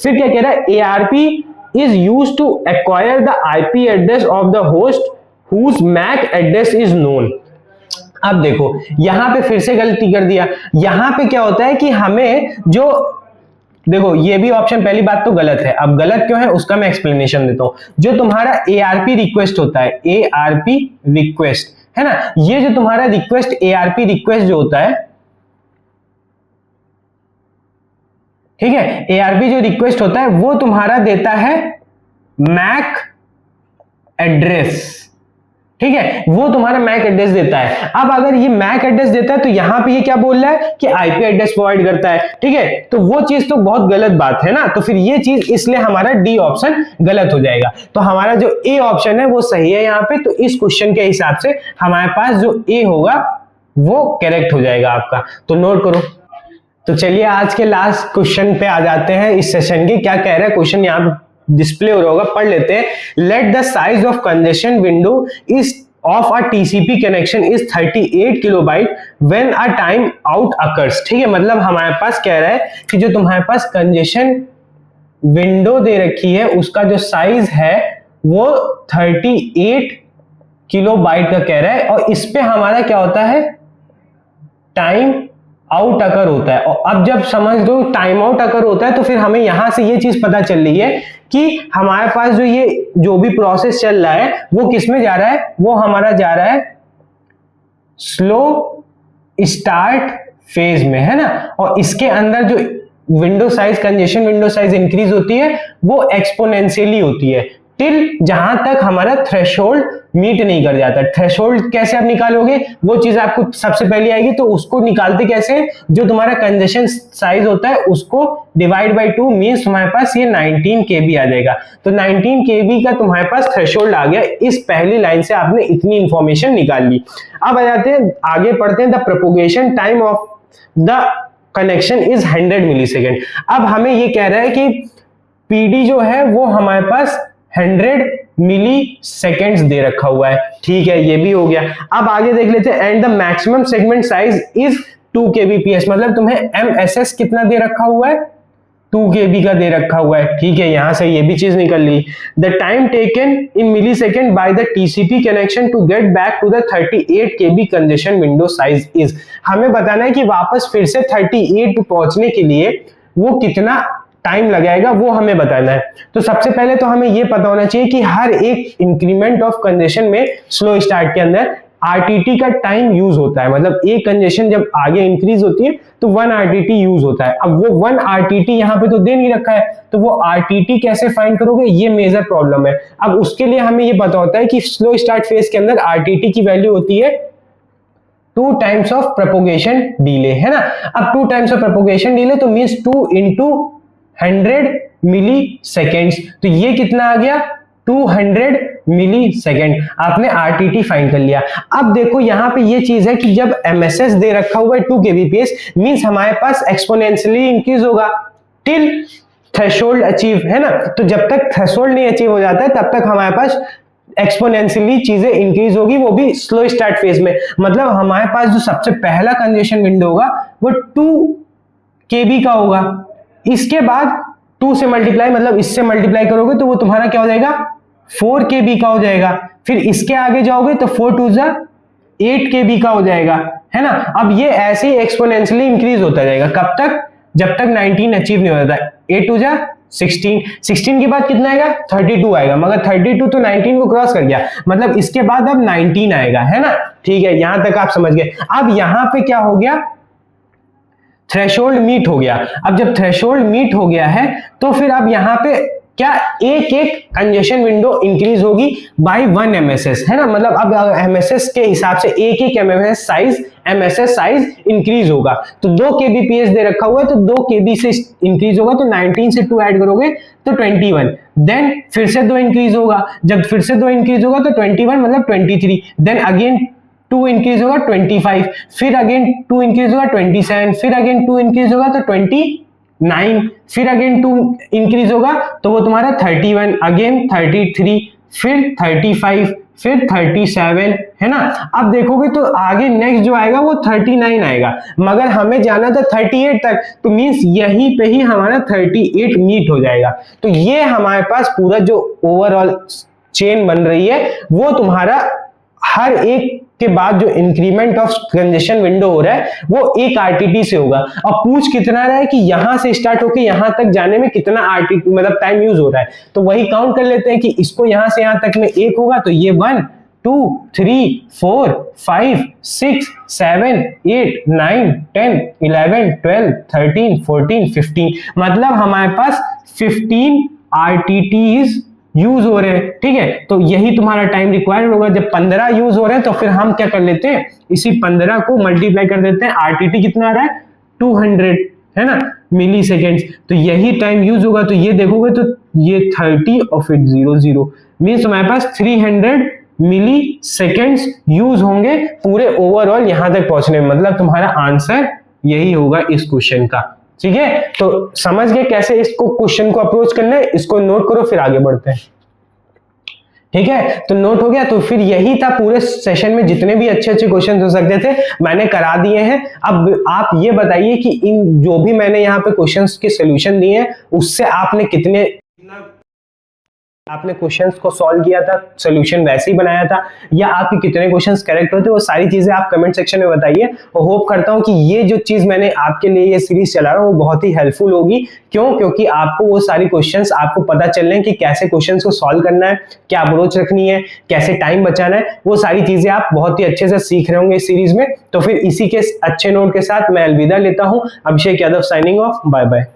Speaker 1: फिर क्या कह रहा है, ARP is used to acquire the IP address of the host whose MAC address is known। अब देखो यहां पे फिर से गलती कर दिया। यहां पे क्या होता है कि हमें जो देखो ये भी ऑप्शन पहली बात तो गलत है। अब गलत क्यों है उसका मैं एक्सप्लेनेशन देता हूं। जो तुम्हारा ARP रिक्वेस्ट होता है, ARP रिक्वेस्ट है ना, ये जो तुम्हारा रिक्वेस्ट ARP रिक्वेस्ट जो होता है, ठीक है, ARP जो रिक्वेस्ट होता है वो तुम्हारा देता है मैक एड्रेस, ठीक है, वो तुम्हारा मैक एड्रेस देता है। अब अगर ये मैक एड्रेस देता है तो यहां पे ये क्या बोल रहा है कि IP एड्रेस प्रोवाइड करता है, ठीक है, तो वो चीज तो बहुत गलत बात है ना। तो फिर ये चीज इसलिए हमारा डी ऑप्शन गलत हो जाएगा। तो हमारा जो ए ऑप्शन है वो सही है यहाँ पे। तो इस क्वेश्चन के हिसाब से हमारे पास जो ए होगा वो करेक्ट हो जाएगा आपका। तो नोट करो। तो चलिए आज के लास्ट क्वेश्चन पे आ जाते हैं इस सेशन के। क्या कह रहा है क्वेश्चन, यहाँ पे डिस्प्ले हो रहा होगा, पढ़ लेते हैं। Let the size of congestion window is of a TCP connection is 38 kilobyte when a time out occurs. ठीक है, मतलब हमारे पास कह रहा है कि जो तुम्हारे पास कंजेशन विंडो दे रखी है उसका जो साइज है वो 38 किलोबाइट का कह रहा है, और इस पे हमारा क्या होता है, टाइम आउट अकर होता है। और अब जब समझ लो टाइम आउट अकर होता है तो फिर हमें यहां से ये चीज पता चल रही है कि हमारे पास जो ये जो भी प्रोसेस चल रहा है वो किस में जा रहा है, वो हमारा जा रहा है स्लो स्टार्ट फेज में, है ना। और इसके अंदर जो window size, congestion window size increase होती है वो एक्सपोनेंशियली होती है टिल जहां तक हमारा थ्रेशोल्ड मीट नहीं कर जाता। थ्रेशोल्ड कैसे आप निकालोगे, वो चीज आपको सबसे पहले आएगी। तो उसको निकालते कैसे, जो तुम्हारा कंजेशन साइज होता है उसको डिवाइड बाय 2 मींस तुम्हारे पास ये 19 kB आ जाएगा। तो 19 kB का तुम्हारे पास थ्रेशोल्ड आ गया। इस पहली लाइन से आपने इतनी इंफॉर्मेशन निकाल ली। अब आ जाते हैं आगे पढ़ते हैं। The propagation time of the connection is 100 millisecond. अब हमें ये कह रहा है कि PD जो है वो हमारे पास 100 मिली सेकेंड्स दे रखा हुआ है, ठीक है, ये भी हो गया। अब आगे देख लेते हैं। And the maximum segment size is 2 kbps, मतलब तुम्हें MSS कितना दे रखा हुआ है, 2 KB का दे रखा हुआ है, ठीक है, यहां से ये भी चीज निकल ली। The time taken in millisecond by the TCP connection to get back to the 38 KB congestion window size is. हमें बताना है कि वापस फिर से 38 पे पहुंचने के लिए वो कितना टाइम लगाएगा, वो हमें बताना है। तो सबसे पहले तो हमें ये पता होना चाहिए कि हर एक इंक्रीमेंट ऑफ कंजेशन में स्लो स्टार्ट के अंदर RTT का टाइम यूज होता है। मतलब एक कंजेशन जब आगे इंक्रीज होती है तो 1 RTT यूज होता है। अब वो 1 RTT यहाँ पे तो दे नहीं रखा है, तो वो RTT कैसे फाइंड करोगे, ये मेजर प्रॉब्लम है। अब उसके लिए हमें ये पता होता है कि स्लो स्टार्ट फेज के अंदर RTT की वैल्यू होती है 2 टाइम्स ऑफ प्रोपोगेशन डिले, है ना। अब 2 टाइम्स ऑफ प्रोपोगेशन डिले तो मींस 2 into 100 मिली सेकेंड्स। तो ये कितना आ गया 200 मिली सेकेंड। आपने आरटीटी फाइंड कर लिया। अब देखो यहाँ पे ये चीज है कि जब एमएसएस दे रखा हुआ है 2 kbps मींस हमारे पास एक्सपोनेंशियली इंक्रीज होगा टिल थ्रेशोल्ड अचीव, है ना। तो जब तक थ्रेशोल्ड नहीं अचीव हो जाता है तब तक हमारे पास एक्सपोनेंशियली चीजें इंक्रीज होगी, वो भी स्लो स्टार्ट फेज में। मतलब हमारे पास जो सबसे पहला कंजेशन विंडो होगा वो 2 kb का होगा। इसके बाद 2 से मल्टीप्लाई मतलब इससे मल्टीप्लाई करोगे तो वो तुम्हारा क्या हो जाएगा 4 kb का हो जाएगा। फिर इसके आगे जाओगे तो 4 2 जा 8 kb का हो जाएगा, है ना। अब ये ऐसे ही एक्सपोनेंशियली इंक्रीज होता जाएगा। कब तक? जब तक 19 अचीव नहीं हो जाता। 8 2 जा 16, 16 के बाद कितना आएगा 32 आएगा, मगर 32 तो 19 को क्रॉस कर गया, मतलब इसके बाद अब 19 आएगा, है ना। ठीक है, यहां तक आप समझ गए। अब यहां पे क्या हो गया, थ्रेशोल्ड मीट हो गया। अब जब थ्रेशोल्ड मीट हो गया है तो फिर अब यहां पे क्या एक एक कंजेशन विंडो इंक्रीज होगी बाय 1 एमएसएस, है ना। मतलब अब एमएसएस के हिसाब से एक एक एमएसएस साइज इंक्रीज होगा। तो 2 kbps दे रखा हुआ है तो 2 kb से इंक्रीज होगा, तो 19 से 2 ऐड करोगे तो 21, देन फिर से 2 इंक्रीज होगा। जब फिर से 2 इंक्रीज होगा तो 21 मतलब 23, देन अगेन 2 इंक्रीज होगा 25, फिर अगेन 2 इंक्रीज होगा 27, फिर अगेन 2 इंक्रीज होगा तो 29, फिर अगेन 2 इंक्रीज होगा तो वो तुम्हारा 31, अगेन 33, फिर 35, फिर 37, है ना। अब देखोगे तो आगे नेक्स्ट जो आएगा वो 39 आएगा, मगर हमें जाना था 38 तक, तो मींस यहीं पे ही हमारा 38 मीट हो जाएगा। तो ये हमारे पास पूरा जो ओवरऑल चेन बन रही है वो तुम्हारा हर एक के बाद जो इंक्रीमेंट ऑफ कंजेशन विंडो हो रहा है वो एक आरटीटी से होगा। अब पूछ कितना रहा है कि यहां से स्टार्ट होकर यहां तक जाने में कितना आरटीटी मतलब टाइम यूज हो रहा है, तो वही काउंट कर लेते हैं कि इसको यहां से यहां तक में 1 होगा तो ये 1 2 3 4 5 6 7 8 9 10 11 12 13 14 15, मतलब हमारे पास 15 आरटीटीज यूज हो रहे हैं। ठीक है, तो यही तुम्हारा टाइम रिक्वायर्ड होगा। जब 15 यूज हो रहे हैं तो फिर हम क्या कर लेते हैं, इसी 15 को मल्टीप्लाई कर देते हैं। आरटीटी कितना आ रहा है 200, है ना, मिली सेकेंड्स। तो यही टाइम यूज होगा। तो ये देखोगे तो ये 30 और फिर 00 मीन्स हमारे पास 300 मिली सेकेंड्स यूज होंगे पूरे ओवरऑल यहां तक पहुंचने में। मतलब तुम्हारा आंसर यही होगा इस क्वेश्चन का। ठीक है, तो समझ गए कैसे इसको क्वेश्चन को अप्रोच करना है। इसको नोट करो फिर आगे बढ़ते हैं। ठीक है, तो नोट हो गया। तो फिर यही था पूरे सेशन में, जितने भी अच्छे अच्छे क्वेश्चन हो सकते थे मैंने करा दिए हैं। अब आप ये बताइए कि इन जो भी मैंने यहाँ पे क्वेश्चंस के सॉल्यूशन दिए हैं उससे आपने कितने आपने क्वेश्चंस को सॉल्व किया था, सॉल्यूशन वैसे ही बनाया था, या आपके कितने क्वेश्चंस करेक्ट होते, वो सारी चीजें आप कमेंट सेक्शन में बताइए। और होप करता हूं कि ये जो चीज मैंने आपके लिए ये सीरीज चला रहा हूं वो बहुत ही हेल्पफुल होगी। क्यों? क्योंकि आपको वो सारी क्वेश्चंस आपको पता चल रहे हैं कि कैसे क्वेश्चंस को सॉल्व करना है, क्या अप्रोच रखनी है, कैसे टाइम बचाना है, वो सारी चीजें आप बहुत ही अच्छे से सीख रहे होंगे इस सीरीज में। तो फिर इसी के अच्छे नोट के साथ मैं अलविदा लेता हूं। Abhishek Yadav signing off, bye bye.